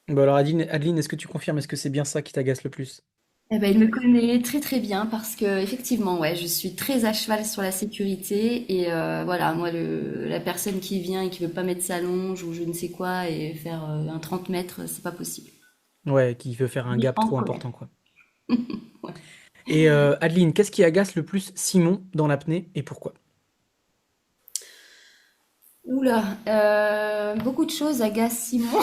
Bon alors Adeline, est-ce que tu confirmes? Est-ce que c'est bien ça qui t'agace le plus? Eh ben, il me connaît très très bien parce que effectivement, ouais, je suis très à cheval sur la sécurité et voilà, moi la personne qui vient et qui veut pas mettre sa longe ou je ne sais quoi et faire un 30 mètres, c'est pas possible. Ouais, qui veut faire un Vite gap en trop colère. important, quoi. Et Adeline, qu'est-ce qui agace le plus Simon dans l'apnée et pourquoi? Oula, beaucoup de choses agacent Simon.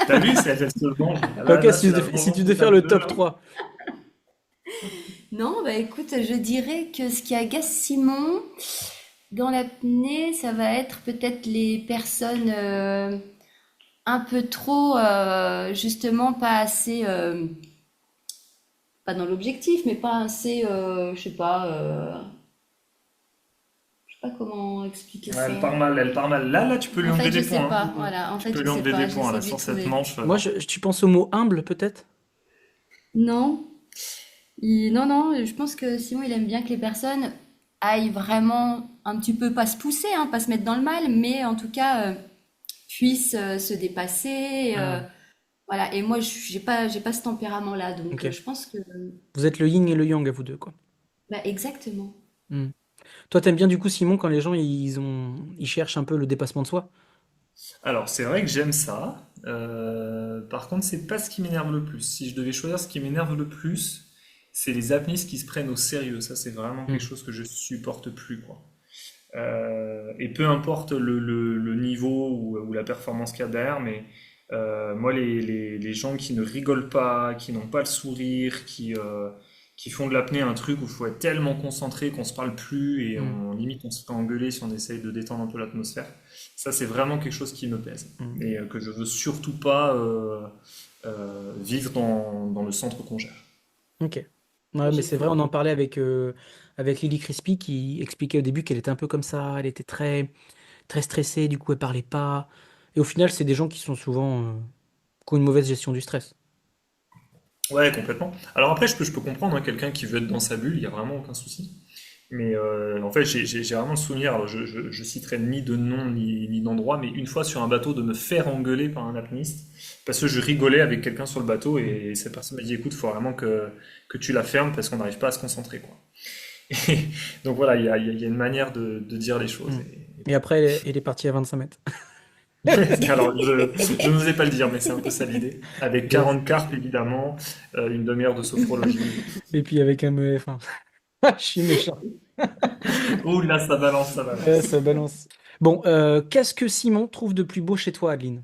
T'as vu, elle se venge. Là, Ok, là, c'est la si tu vengeance devais faire le étape 2, top là. 3. Non, bah écoute, je dirais que ce qui agace Simon dans l'apnée, ça va être peut-être les personnes un peu trop, justement, pas assez, pas dans l'objectif, mais pas assez, je sais pas comment expliquer Ouais, ça. elle part mal, elle part mal. Là, tu peux lui En enlever fait, je des sais points, pas, hein. voilà, en Tu fait, peux je lui sais enlever pas, des points, j'essaie là, de lui sur cette trouver. manche. Moi, tu penses au mot humble, peut-être? Non, non, non, je pense que Simon, il aime bien que les personnes aillent vraiment un petit peu, pas se pousser, hein, pas se mettre dans le mal, mais en tout cas, puissent se dépasser. Ah, Voilà, et moi, j'ai pas ce tempérament-là, donc ok. je pense que... Vous êtes le yin et le yang à vous deux, quoi. Bah, exactement. Hmm. Toi, t'aimes bien du coup, Simon, quand les gens ils cherchent un peu le dépassement de soi? Alors, c'est vrai que j'aime ça. Par contre, c'est pas ce qui m'énerve le plus. Si je devais choisir ce qui m'énerve le plus, c'est les apnéistes qui se prennent au sérieux. Ça, c'est vraiment quelque Hmm. chose que je supporte plus, quoi. Et peu importe le niveau ou la performance qu'il y a derrière, mais moi, les gens qui ne rigolent pas, qui n'ont pas le sourire, qui font de l'apnée un truc où il faut être tellement concentré qu'on se parle plus et Hmm. limite on se fait engueuler si on essaye de détendre un peu l'atmosphère. Ça, c'est vraiment quelque chose qui me pèse Hmm. et que je veux surtout pas vivre dans le centre qu'on gère. Ok. Ouais, mais J'ai c'est vrai, peur. on en parlait avec Lily Crispy qui expliquait au début qu'elle était un peu comme ça, elle était très, très stressée, du coup elle parlait pas. Et au final, c'est des gens qui sont souvent, qui ont une mauvaise gestion du stress. Ouais, complètement. Alors après, je peux comprendre hein, quelqu'un qui veut être dans sa bulle, il n'y a vraiment aucun souci. Mais en fait, j'ai vraiment le souvenir, alors je citerai ni de nom ni d'endroit, mais une fois sur un bateau de me faire engueuler par un apnéiste, parce que je rigolais avec quelqu'un sur le bateau et cette personne m'a dit, écoute, il faut vraiment que tu la fermes parce qu'on n'arrive pas à se concentrer, quoi. Et donc voilà, il y a une manière de dire les choses. Hmm. Et après, elle est partie à 25 mètres. Alors, je n'osais pas le dire, mais c'est un peu ça l'idée. Avec Yes. 40 carpes, évidemment, une demi-heure de sophrologie. Et puis avec un MEF1. Je suis méchant. Ouh là, ça balance, ça balance. Ouais, ça balance. Bon, qu'est-ce que Simon trouve de plus beau chez toi, Adeline?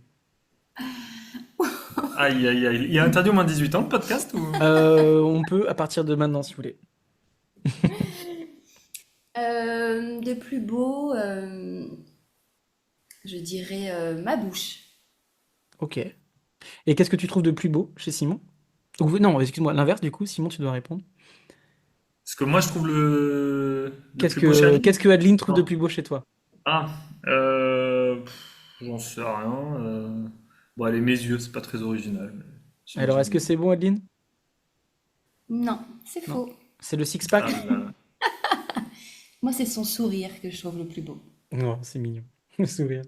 Aïe, aïe, aïe. Il y a interdit au moins de 18 ans le podcast ou... On peut à partir de maintenant, si vous voulez. De plus beau, je dirais ma bouche. Ok. Et qu'est-ce que tu trouves de plus beau chez Simon? Non, excuse-moi, l'inverse, du coup, Simon, tu dois répondre. Parce que moi, je trouve le plus beau chez Ali. Qu'est-ce que Adeline trouve de Non. plus beau chez toi? Ah, j'en sais rien. Bon, allez, mes yeux, c'est pas très original, mais Alors, est-ce j'imagine. que c'est bon, Adeline? Non, c'est Non. faux. C'est le six-pack? Moi, c'est son sourire que je trouve le plus beau. Non, c'est mignon. Le sourire.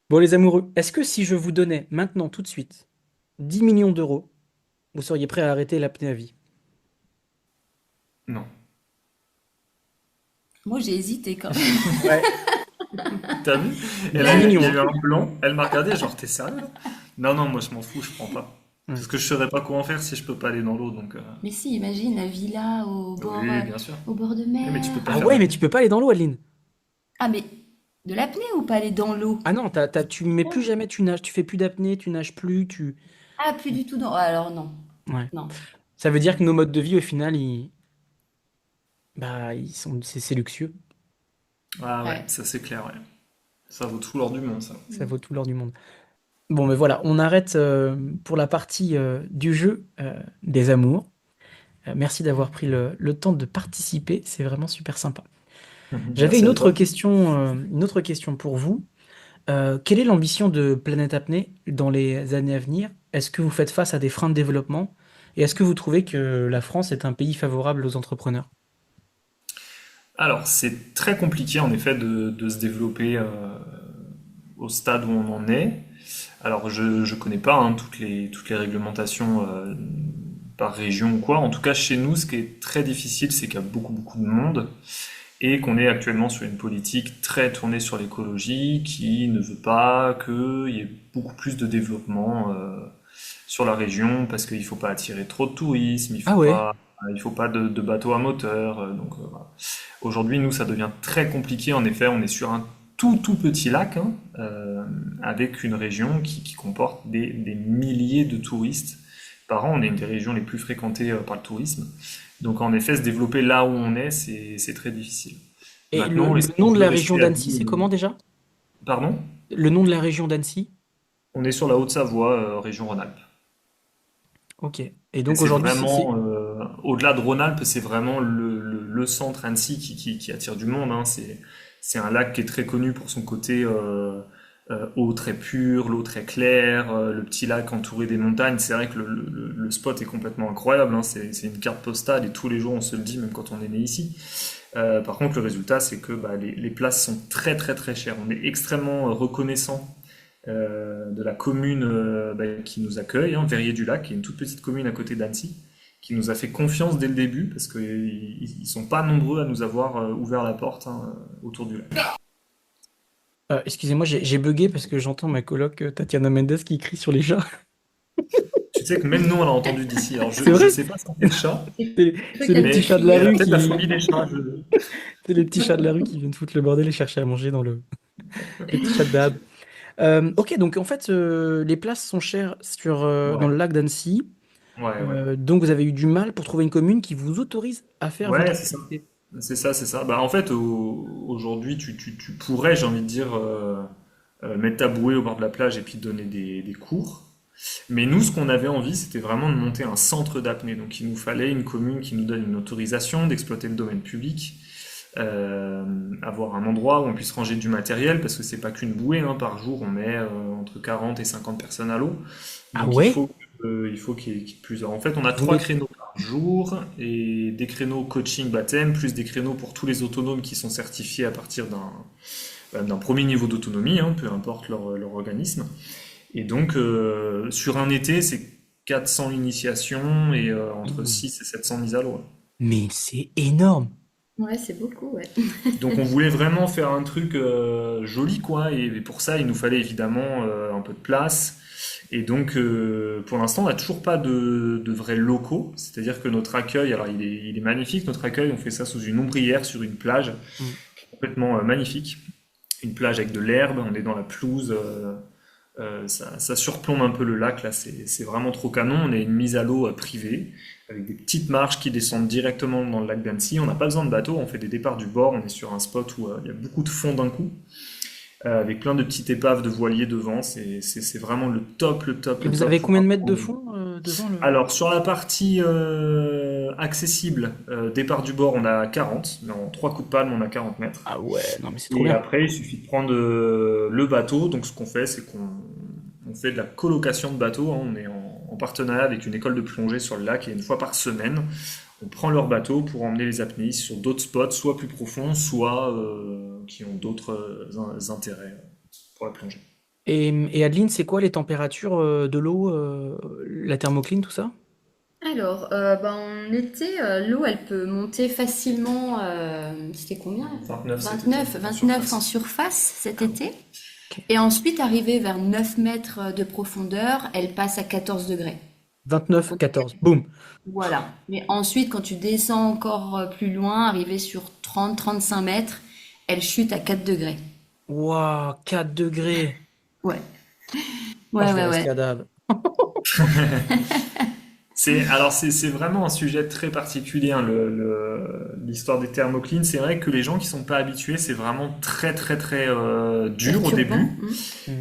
Bon, les amoureux, est-ce que si je vous donnais maintenant, tout de suite, 10 millions d'euros, vous seriez prêt à arrêter l'apnée à vie? Non. Moi, j'ai hésité quand même. Ouais. T'as vu? Mais Elle c'est a eu, il mignon. y a eu un blanc, elle m'a regardé, genre, t'es sérieux? Non, non, moi je m'en fous, je prends pas. Ouais. Parce que je saurais pas quoi en faire si je peux pas aller dans l'eau, donc. Mais si, imagine la villa Oui, bien sûr. au bord de Mais tu peux mer. pas Ah faire ouais, la- mais tu peux pas aller dans l'eau, Adeline. Ah, mais de l'apnée ou pas aller dans l'eau? Ah non, tu mets plus jamais, tu nages, tu fais plus d'apnée, tu nages plus, tu... Ah, plus du tout dans... Ah, alors non. Ouais. Non. Ça veut dire que nos modes de vie, au final, c'est luxueux. Ah ouais, Ouais. ça c'est clair, ouais. Ça vaut tout l'or du monde, ça. Ça vaut tout l'or du monde. Bon, mais voilà, on arrête pour la partie du jeu des amours. Merci d'avoir pris le temps de participer, c'est vraiment super sympa. J'avais Merci une à autre toi. une autre question pour vous. Quelle est l'ambition de Planète Apnée dans les années à venir? Est-ce que vous faites face à des freins de développement? Et est-ce que vous trouvez que la France est un pays favorable aux entrepreneurs? Alors, c'est très compliqué en effet de se développer au stade où on en est. Alors, je connais pas hein, toutes les réglementations par région ou quoi. En tout cas, chez nous, ce qui est très difficile, c'est qu'il y a beaucoup de monde et qu'on est actuellement sur une politique très tournée sur l'écologie qui ne veut pas qu'il y ait beaucoup plus de développement sur la région parce qu'il faut pas attirer trop de tourisme, Ah ouais. il faut pas de bateaux à moteur. Donc, voilà. Aujourd'hui, nous, ça devient très compliqué. En effet, on est sur un tout petit lac hein, avec une région qui comporte des milliers de touristes par an. On est une des régions les plus fréquentées par le tourisme. Donc en effet, se développer là où on est, c'est très difficile. Et Maintenant, le est-ce nom qu'on de peut la région rester à d'Annecy, vie c'est comment déjà? Pardon? Le nom de la région d'Annecy? On est sur la Haute-Savoie, région Rhône-Alpes. Ok. Et Et donc c'est aujourd'hui, vraiment, au-delà de Rhône-Alpes, c'est vraiment le centre Annecy qui attire du monde. Hein. C'est un lac qui est très connu pour son côté eau très pure, l'eau très claire, le petit lac entouré des montagnes. C'est vrai que le spot est complètement incroyable. Hein. C'est une carte postale et tous les jours on se le dit, même quand on est né ici. Par contre, le résultat, c'est que bah, les places sont très chères. On est extrêmement reconnaissant de la commune bah, qui nous accueille, hein, Verrier-du-Lac, qui est une toute petite commune à côté d'Annecy, qui nous a fait confiance dès le début, parce qu'ils sont pas nombreux à nous avoir ouvert la porte hein, autour du lac. Excusez-moi, j'ai bugué parce que j'entends ma coloc Tatiana Mendes qui crie sur les chats. Tu sais que même nous, on l'a entendu d'ici. Alors, C'est je vrai? sais pas si c'est le chat, C'est les mais petits chats de la elle a rue peut-être la qui... phobie des chats. C'est les petits chats de la rue qui viennent foutre le bordel et chercher à manger dans le... Les petits chats de Dahab. Ok, donc en fait, les places sont chères dans Ouais, le lac d'Annecy. ouais. Donc vous avez eu du mal pour trouver une commune qui vous autorise à faire votre Ouais, c'est ça. activité. C'est ça. Bah, en fait, aujourd'hui, tu pourrais, j'ai envie de dire, mettre ta bouée au bord de la plage et puis donner des cours. Mais nous, ce qu'on avait envie, c'était vraiment de monter un centre d'apnée. Donc, il nous fallait une commune qui nous donne une autorisation d'exploiter le domaine public, avoir un endroit où on puisse ranger du matériel, parce que c'est pas qu'une bouée, hein. Par jour, on met entre 40 et 50 personnes à l'eau. Ah Donc, ouais? il faut qu'il y ait plusieurs. En fait, on a Vous 3 mettez... créneaux par jour et des créneaux coaching baptême, plus des créneaux pour tous les autonomes qui sont certifiés à partir d'un premier niveau d'autonomie, hein, peu importe leur organisme. Et donc, sur un été, c'est 400 initiations et entre 6 et 700 mises à l'eau. Mais c'est énorme! Ouais, c'est beaucoup, ouais. Donc, on voulait vraiment faire un truc joli, quoi. Et pour ça, il nous fallait évidemment un peu de place. Et donc, pour l'instant, on n'a toujours pas de vrais locaux. C'est-à-dire que notre accueil, alors il est magnifique, notre accueil, on fait ça sous une ombrière sur une plage, Mm. complètement magnifique. Une plage avec de l'herbe, on est dans la pelouse. Ça surplombe un peu le lac, là, c'est vraiment trop canon. On a une mise à l'eau privée, avec des petites marches qui descendent directement dans le lac d'Annecy. On n'a pas besoin de bateau, on fait des départs du bord, on est sur un spot où il y a beaucoup de fond d'un coup, avec plein de petites épaves de voiliers devant. C'est vraiment le top, Et vous avez combien de mètres de fond devant le... Alors, sur la partie accessible, départ du bord, on a 40, mais en 3 coups de palme, on a 40 mètres. Ah ouais, non mais c'est trop Et bien. après, il suffit de prendre le bateau. Donc, ce qu'on fait, c'est qu'on fait de la colocation de bateaux, hein. On est en partenariat avec une école de plongée sur le lac et une fois par semaine, on prend leur bateau pour emmener les apnéistes sur d'autres spots, soit plus profonds, soit qui ont d'autres intérêts pour la plongée. Et Adeline, c'est quoi les températures de l'eau, la thermocline, tout ça? Alors, en été, l'eau, elle peut monter facilement. C'était combien? 29, 29 en surface cet été. Et ensuite, arrivé vers 9 mètres de profondeur, elle passe à 14 degrés. 29, 14, boum. Voilà. Mais ensuite, quand tu descends encore plus loin, arrivé sur 30-35 mètres, elle chute à 4 degrés. Waouh, 4 degrés. Ouais. Je Ouais, vais ouais, rester ouais. à Dahab. C'est vraiment un sujet très particulier, hein, l'histoire des thermoclines. C'est vrai que les gens qui sont pas habitués, c'est vraiment très très très dur au début.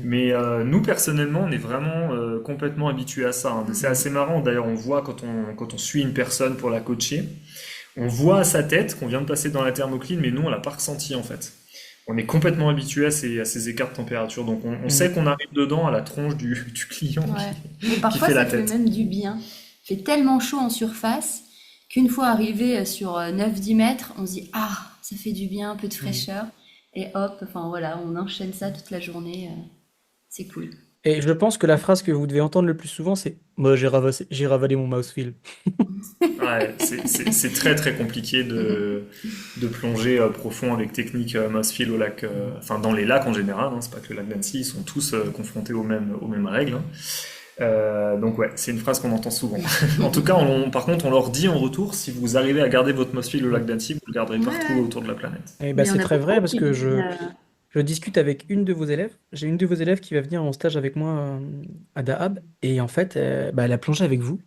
Mais nous personnellement, on est vraiment complètement habitués à ça, hein. C'est assez marrant. D'ailleurs, on voit quand on suit une personne pour la coacher, on voit à sa tête qu'on vient de passer dans la thermocline, mais nous on l'a pas ressenti en fait. On est complètement habitué à ces écarts de température, donc on sait qu'on arrive dedans à la tronche du client Ouais. Mais qui parfois, fait la ça fait tête. même du bien. Il fait tellement chaud en surface qu'une fois arrivé sur 9-10 mètres, on se dit, ah, ça fait du bien, un peu de fraîcheur. Et hop, enfin voilà, on enchaîne ça toute la journée. C'est cool. Et je pense que la phrase que vous devez entendre le plus souvent, c'est moi, j'ai ravalé mon mousefeel. Ouais, c'est très très compliqué de plonger profond avec technique mouthfeel au lac, enfin dans les lacs en général, hein, c'est pas que le lac d'Annecy, ils sont tous confrontés aux mêmes règles, hein. Donc ouais, c'est une phrase qu'on entend souvent. En tout cas, par contre, on leur dit en retour, si vous arrivez à garder votre mouthfeel au lac d'Annecy, vous le garderez partout autour de la planète. Et bah, Mais on c'est a très vrai beaucoup parce qui que disent, je discute avec une de vos élèves. J'ai une de vos élèves qui va venir en stage avec moi à Dahab. Et en fait, bah, elle a plongé avec vous.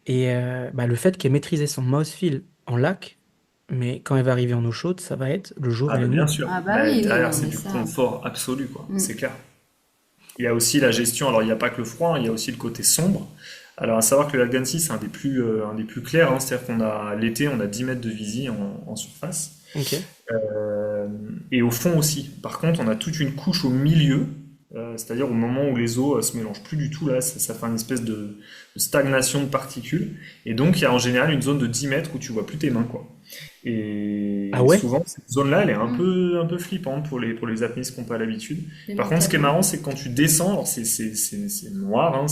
Et bah, le fait qu'elle maîtrisait son mousefeel en lac, mais quand elle va arriver en eau chaude, ça va être le jour Ah et la bah bien nuit. sûr. Ah bah Bah, oui, oui, derrière, non, c'est mais du ça. confort absolu, quoi. Mm. C'est clair. Il y a aussi la gestion, alors il n'y a pas que le froid, hein, il y a aussi le côté sombre. Alors à savoir que le lac d'Annecy, c'est un des plus clairs, hein, c'est-à-dire qu'on a l'été, on a 10 mètres de visie en surface. Ok. Et au fond aussi. Par contre, on a toute une couche au milieu, c'est-à-dire au moment où les eaux se mélangent plus du tout, là, ça fait une espèce de stagnation de particules. Et donc, il y a en général une zone de 10 mètres où tu vois plus tes mains, quoi. Et Ah ouais? souvent, cette zone-là, elle est un peu flippante pour les apnéistes qui n'ont pas l'habitude. C'est Par contre, ce qui est mental. marrant, c'est que quand tu descends, alors c'est noir, hein,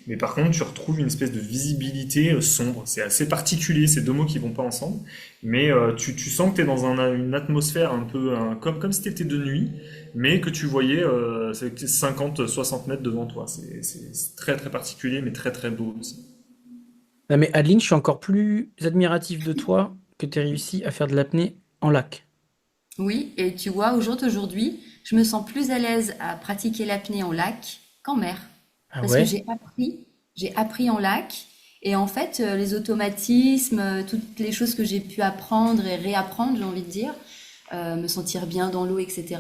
mais par contre, tu retrouves une espèce de visibilité sombre. C'est assez particulier, ces deux mots qui vont pas ensemble. Mais tu sens que tu es dans une atmosphère un peu comme si tu étais de nuit, mais que tu voyais 50-60 mètres devant toi. C'est très très particulier, mais très très beau aussi. Non, mais Adeline, je suis encore plus admiratif de toi que tu aies réussi à faire de l'apnée en lac. Oui, et tu vois, au jour d'aujourd'hui, je me sens plus à l'aise à pratiquer l'apnée en lac qu'en mer. Ah Parce que ouais? j'ai appris en lac. Et en fait, les automatismes, toutes les choses que j'ai pu apprendre et réapprendre, j'ai envie de dire, me sentir bien dans l'eau, etc.,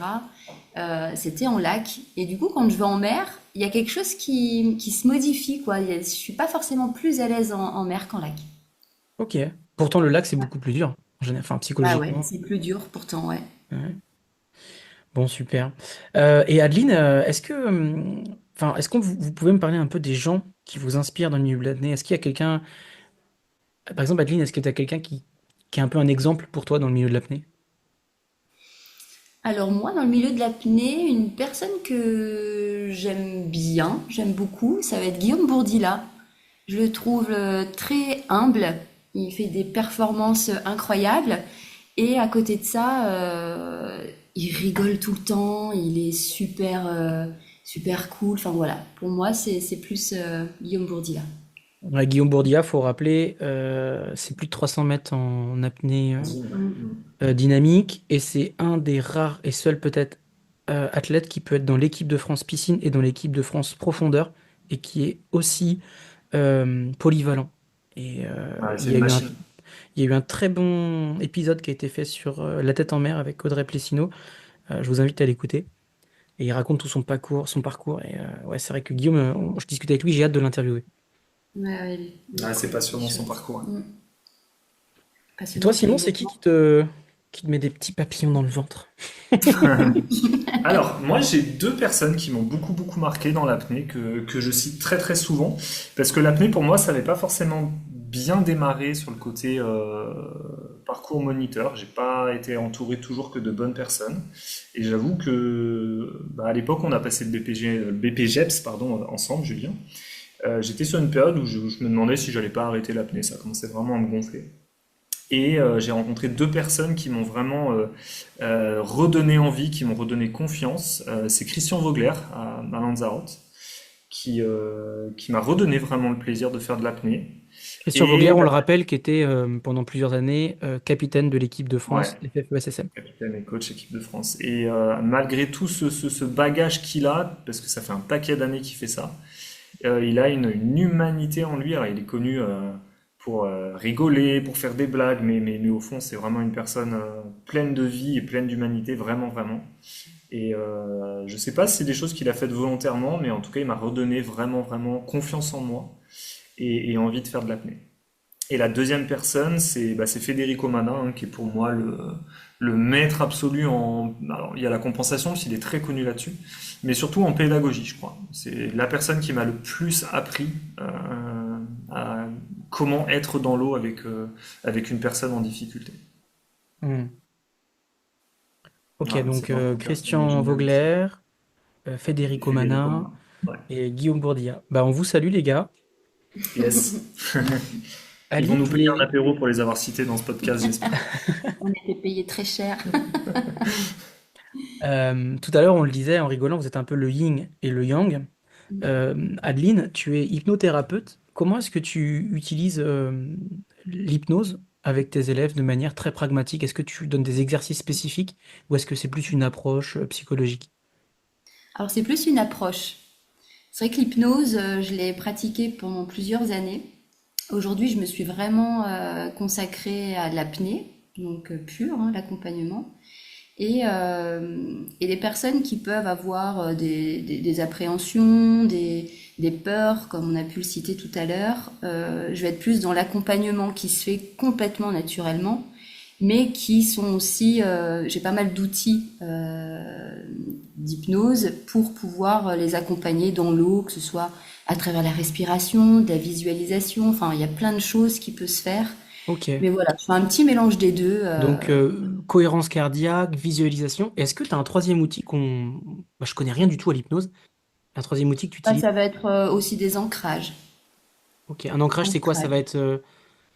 c'était en lac. Et du coup, quand je vais en mer, il y a quelque chose qui se modifie, quoi. Je suis pas forcément plus à l'aise en mer qu'en lac. Ok. Pourtant, le lac, c'est beaucoup plus dur, en général, enfin, Ah ouais, psychologiquement. c'est plus dur pourtant, ouais. Ouais. Bon, super. Et Adeline, enfin, est-ce que vous pouvez me parler un peu des gens qui vous inspirent dans le milieu de l'apnée? Est-ce qu'il y a quelqu'un, par exemple, Adeline, est-ce que tu as quelqu'un qui est un peu un exemple pour toi dans le milieu de l'apnée? Alors moi, dans le milieu de l'apnée, une personne que j'aime bien, j'aime beaucoup, ça va être Guillaume Bourdila. Je le trouve très humble, il fait des performances incroyables et à côté de ça, il rigole tout le temps, il est super cool. Enfin voilà, pour moi, c'est plus Guillaume Bourdila. Ouais, Guillaume Bourdia, faut rappeler, c'est plus de 300 mètres en apnée dynamique et c'est un des rares et seuls peut-être athlètes qui peut être dans l'équipe de France piscine et dans l'équipe de France profondeur et qui est aussi polyvalent. Et Ouais, c'est il y a une eu machine. il y a eu un très bon épisode qui a été fait sur La tête en mer avec Audrey Plessino. Je vous invite à l'écouter. Et il raconte tout son parcours. Et ouais, c'est vrai que Guillaume, je discutais avec lui, j'ai hâte de l'interviewer. Ouais, Ouais, c'est passionnant son parcours, hein. Et toi, Simon, c'est qui te met des petits papillons dans le ventre? Alors, moi, j'ai deux personnes qui m'ont beaucoup marqué dans l'apnée, que je cite très très souvent, parce que l'apnée, pour moi, ça n'avait pas forcément bien démarré sur le côté parcours moniteur. J'ai pas été entouré toujours que de bonnes personnes. Et j'avoue que, à l'époque, on a passé le BPGEPS, pardon, ensemble, Julien. J'étais sur une période où je me demandais si j'allais pas arrêter l'apnée. Ça commençait vraiment à me gonfler. Et j'ai rencontré deux personnes qui m'ont vraiment redonné envie, qui m'ont redonné confiance. C'est Christian Vogler à Lanzarote, qui m'a redonné vraiment le plaisir de faire de l'apnée. Christian Et Vogler, on le rappelle, qui était pendant plusieurs années capitaine de l'équipe de ouais, France FFESSM. capitaine et coach équipe de France. Et malgré tout ce bagage qu'il a, parce que ça fait un paquet d'années qu'il fait ça, il a une humanité en lui. Alors, il est connu pour rigoler, pour faire des blagues, mais au fond, c'est vraiment une personne pleine de vie et pleine d'humanité, vraiment, vraiment. Et je sais pas si c'est des choses qu'il a faites volontairement, mais en tout cas, il m'a redonné vraiment, vraiment confiance en moi et envie de faire de l'apnée. Et la deuxième personne, c'est Federico Mana, hein, qui est pour moi le maître absolu en... Alors, il y a la compensation, parce qu'il est très connu là-dessus, mais surtout en pédagogie, je crois. C'est la personne qui m'a le plus appris à comment être dans l'eau avec une personne en difficulté. Hmm. Ok, Voilà, donc c'est vraiment une personne Christian géniale. Vogler, Federico Federico Manin Mana. Ouais. et Guillaume Bourdia. On vous salue les gars. Yes. Ils vont Aline, nous tu payer un voulais... apéro pour les avoir cités dans ce podcast, j'espère. On était payé très cher. Tout à l'heure, on le disait en rigolant, vous êtes un peu le yin et le yang. Adeline, tu es hypnothérapeute. Comment est-ce que tu utilises l'hypnose avec tes élèves de manière très pragmatique? Est-ce que tu donnes des exercices spécifiques ou est-ce que c'est plus une approche psychologique? Alors c'est plus une approche. C'est vrai que l'hypnose, je l'ai pratiquée pendant plusieurs années. Aujourd'hui, je me suis vraiment consacrée à l'apnée, donc pure, hein, l'accompagnement. Et des personnes qui peuvent avoir des appréhensions, des peurs, comme on a pu le citer tout à l'heure. Je vais être plus dans l'accompagnement qui se fait complètement naturellement, mais qui sont aussi, j'ai pas mal d'outils d'hypnose pour pouvoir les accompagner dans l'eau, que ce soit à travers la respiration, de la visualisation, enfin il y a plein de choses qui peuvent se faire. Ok. Mais voilà, je fais un petit mélange des deux. Donc, cohérence cardiaque, visualisation. Est-ce que tu as un troisième outil qu'on... je connais rien du tout à l'hypnose. Un troisième outil que tu utilises? Ça va être aussi des ancrages. Ok. Un ancrage, c'est quoi? Ça va être,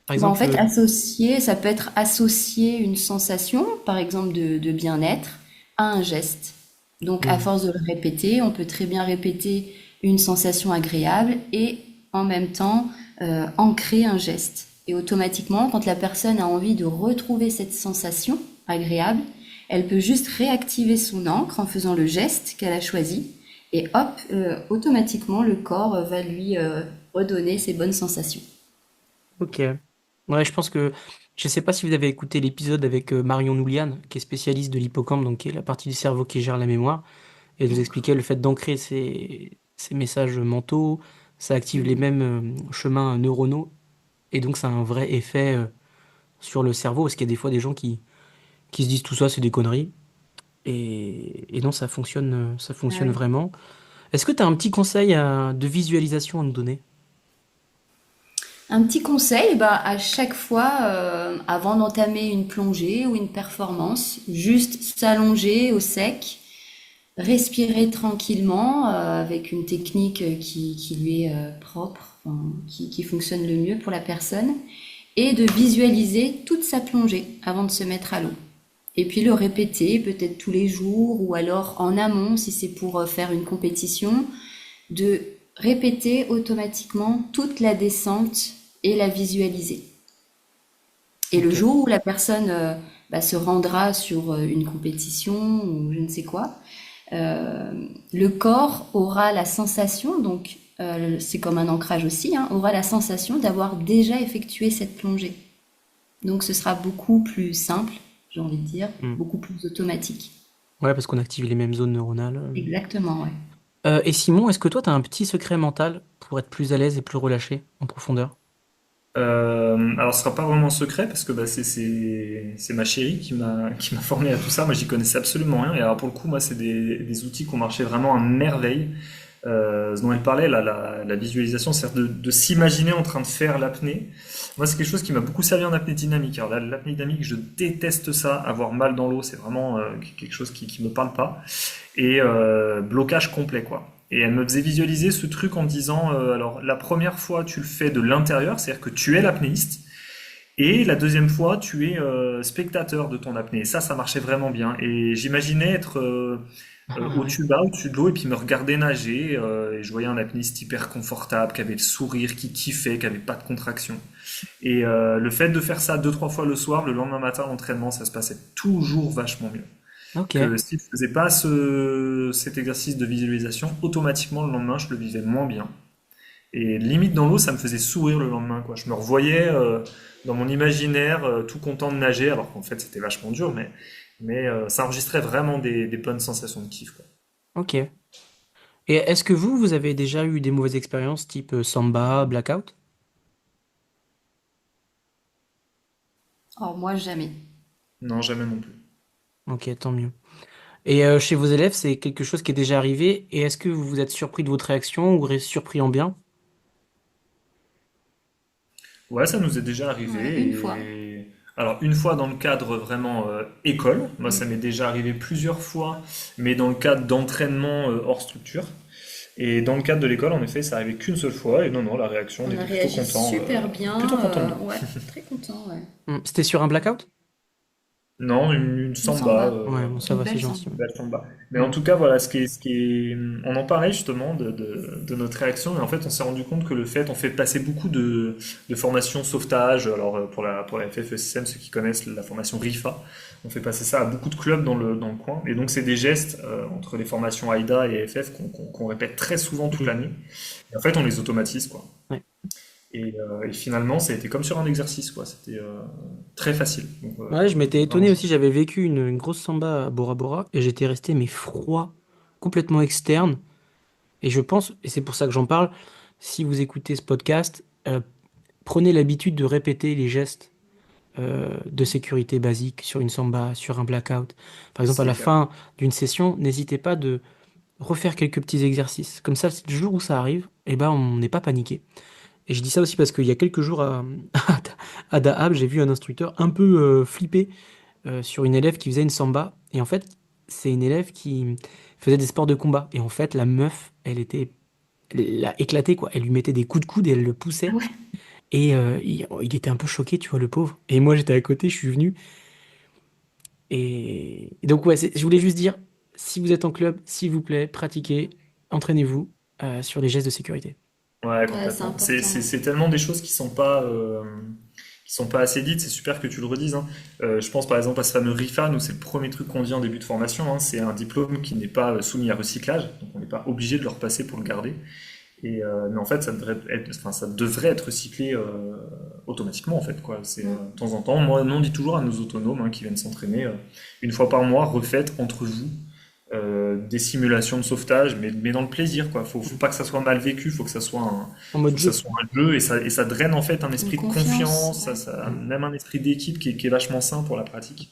par En exemple, fait, ça peut être associer une sensation, par exemple de bien-être, à un geste. Donc, à force de le répéter, on peut très bien répéter une sensation agréable et en même temps ancrer un geste. Et automatiquement, quand la personne a envie de retrouver cette sensation agréable, elle peut juste réactiver son encre en faisant le geste qu'elle a choisi. Et hop, automatiquement, le corps va lui redonner ses bonnes sensations. Ok. Ouais, je pense que... Je sais pas si vous avez écouté l'épisode avec Marion Noulian, qui est spécialiste de l'hippocampe, donc qui est la partie du cerveau qui gère la mémoire. Et elle nous expliquait le fait d'ancrer ces messages mentaux, ça active les mêmes chemins neuronaux. Et donc ça a un vrai effet sur le cerveau, parce qu'il y a des fois des gens qui se disent tout ça, c'est des conneries. Et non, ça fonctionne Ah oui. vraiment. Est-ce que tu as un petit conseil de visualisation à nous donner? Un petit conseil, à chaque fois, avant d'entamer une plongée ou une performance, juste s'allonger au sec, respirer tranquillement avec une technique qui lui est propre, enfin, qui fonctionne le mieux pour la personne, et de visualiser toute sa plongée avant de se mettre à l'eau. Et puis le répéter peut-être tous les jours ou alors en amont si c'est pour faire une compétition, de répéter automatiquement toute la descente et la visualiser. Et le Ok. jour où la personne se rendra sur une compétition ou je ne sais quoi, le corps aura la sensation, donc c'est comme un ancrage aussi, hein, aura la sensation d'avoir déjà effectué cette plongée. Donc ce sera beaucoup plus simple, j'ai envie de dire, Hmm. beaucoup plus automatique. Ouais, parce qu'on active les mêmes zones neuronales. Exactement, ouais. Et Simon, est-ce que toi, tu as un petit secret mental pour être plus à l'aise et plus relâché en profondeur? Alors, ce sera pas vraiment secret parce que bah, c'est ma chérie qui m'a formé à tout ça. Moi, j'y connaissais absolument rien. Et alors, pour le coup, moi, c'est des outils qui ont marché vraiment à merveille. Ce dont elle parlait, la visualisation, c'est-à-dire de s'imaginer en train de faire l'apnée. Moi, c'est quelque chose qui m'a beaucoup servi en apnée dynamique. Alors, l'apnée dynamique, je déteste ça. Avoir mal dans l'eau, c'est vraiment quelque chose qui me parle pas. Et blocage complet, quoi. Et elle me faisait visualiser ce truc en me disant, alors la première fois tu le fais de l'intérieur, c'est-à-dire que tu es l'apnéiste, et la deuxième fois tu es spectateur de ton apnée. Et ça marchait vraiment bien. Et j'imaginais être au Ouais. tuba, au-dessus de l'eau, et puis me regarder nager, et je voyais un apnéiste hyper confortable, qui avait le sourire, qui kiffait, qui avait pas de contraction. Et le fait de faire ça deux, trois fois le soir, le lendemain matin, l'entraînement, ça se passait toujours vachement mieux Ok. que si je faisais pas cet exercice de visualisation, automatiquement le lendemain, je le vivais moins bien. Et limite dans l'eau, ça me faisait sourire le lendemain, quoi. Je me revoyais dans mon imaginaire tout content de nager, alors qu'en fait c'était vachement dur, mais ça enregistrait vraiment des bonnes sensations de kiff, quoi. Ok. Et est-ce que vous avez déjà eu des mauvaises expériences type Samba, Blackout? Oh, moi, jamais. Non, jamais non plus. Ok, tant mieux. Et chez vos élèves, c'est quelque chose qui est déjà arrivé. Et est-ce que vous vous êtes surpris de votre réaction ou surpris en bien? Ouais, ça nous est déjà Ouais, arrivé. une fois. Alors, une fois dans le cadre vraiment école, moi ça Mm. m'est déjà arrivé plusieurs fois, mais dans le cadre d'entraînement hors structure. Et dans le cadre de l'école, en effet, ça arrivait qu'une seule fois. Et non, non, la réaction, on On a était plutôt réagi content. super bien. Plutôt content de nous. Ouais, très content, ouais. C'était sur un Blackout? Non, une Une samba. samba. Ouais, bon, ça Une va, c'est belle gentil. samba. Belle samba. Mais en Mm. tout cas, voilà, on en parlait justement de notre réaction. Et en fait, on s'est rendu compte que on fait passer beaucoup de formations sauvetage. Alors, pour la FFESM, ceux qui connaissent la formation RIFA, on fait passer ça à beaucoup de clubs dans le coin. Et donc, c'est des gestes entre les formations AIDA et FF qu'on répète très souvent toute Mm. l'année. Et en fait, on les automatise, quoi. Ouais. Et finalement, ça a été comme sur un exercice, quoi. C'était très facile. Donc, Ouais, je m'étais vraiment, étonné aussi, j'avais vécu une grosse samba à Bora Bora et j'étais resté mais froid, complètement externe. Et je pense, et c'est pour ça que j'en parle, si vous écoutez ce podcast, prenez l'habitude de répéter les gestes de sécurité basiques sur une samba, sur un blackout. Par exemple, à c'est la clair. fin d'une session, n'hésitez pas de refaire quelques petits exercices. Comme ça, le jour où ça arrive, eh ben, on n'est pas paniqué. Et je dis ça aussi parce qu'il y a quelques jours à Dahab, j'ai vu un instructeur un peu flippé sur une élève qui faisait une samba. Et en fait, c'est une élève qui faisait des sports de combat. Et en fait, la meuf, elle l'a éclaté, quoi. Elle lui mettait des coups de coude et elle le poussait. Ouais. Et il était un peu choqué, tu vois, le pauvre. Et moi, j'étais à côté, je suis venu. Et donc, ouais, je voulais juste dire, si vous êtes en club, s'il vous plaît, pratiquez, entraînez-vous sur les gestes de sécurité. Ouais, Ouais, c'est complètement. important. C'est tellement des choses qui sont pas assez dites. C'est super que tu le redises, hein. Je pense par exemple à ce fameux RIFA. Nous, c'est le premier truc qu'on dit en début de formation, hein. C'est un diplôme qui n'est pas soumis à recyclage, donc on n'est pas obligé de le repasser pour le garder. Mais en fait, enfin, ça devrait être recyclé automatiquement, en fait, quoi. C'est Mm. de temps en temps. Moi, nous, on dit toujours à nos autonomes hein, qui viennent s'entraîner une fois par mois, refaites entre vous des simulations de sauvetage, mais dans le plaisir, quoi. Faut pas que ça soit mal vécu, En faut mode que ça jeu. soit un jeu et ça draine en fait un Une esprit de confiance, confiance, ouais. Mm. même un esprit d'équipe qui est vachement sain pour la pratique.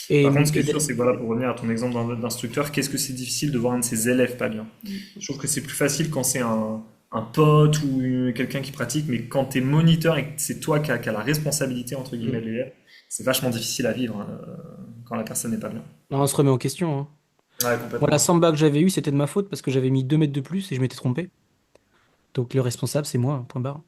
Et, Par contre, ce qui et est sûr, c'est que voilà, pour revenir à ton exemple d'instructeur, qu'est-ce que c'est difficile de voir un de ses élèves pas bien. Je trouve que c'est plus facile quand c'est un pote ou quelqu'un qui pratique, mais quand t'es moniteur et que c'est toi qui a la responsabilité entre guillemets de l'élève, c'est vachement difficile à vivre hein, quand la personne n'est pas bien. on se remet en question, hein. Ouais, Moi, la complètement. samba que j'avais eue, c'était de ma faute parce que j'avais mis 2 mètres de plus et je m'étais trompé. Donc le responsable, c'est moi, point barre.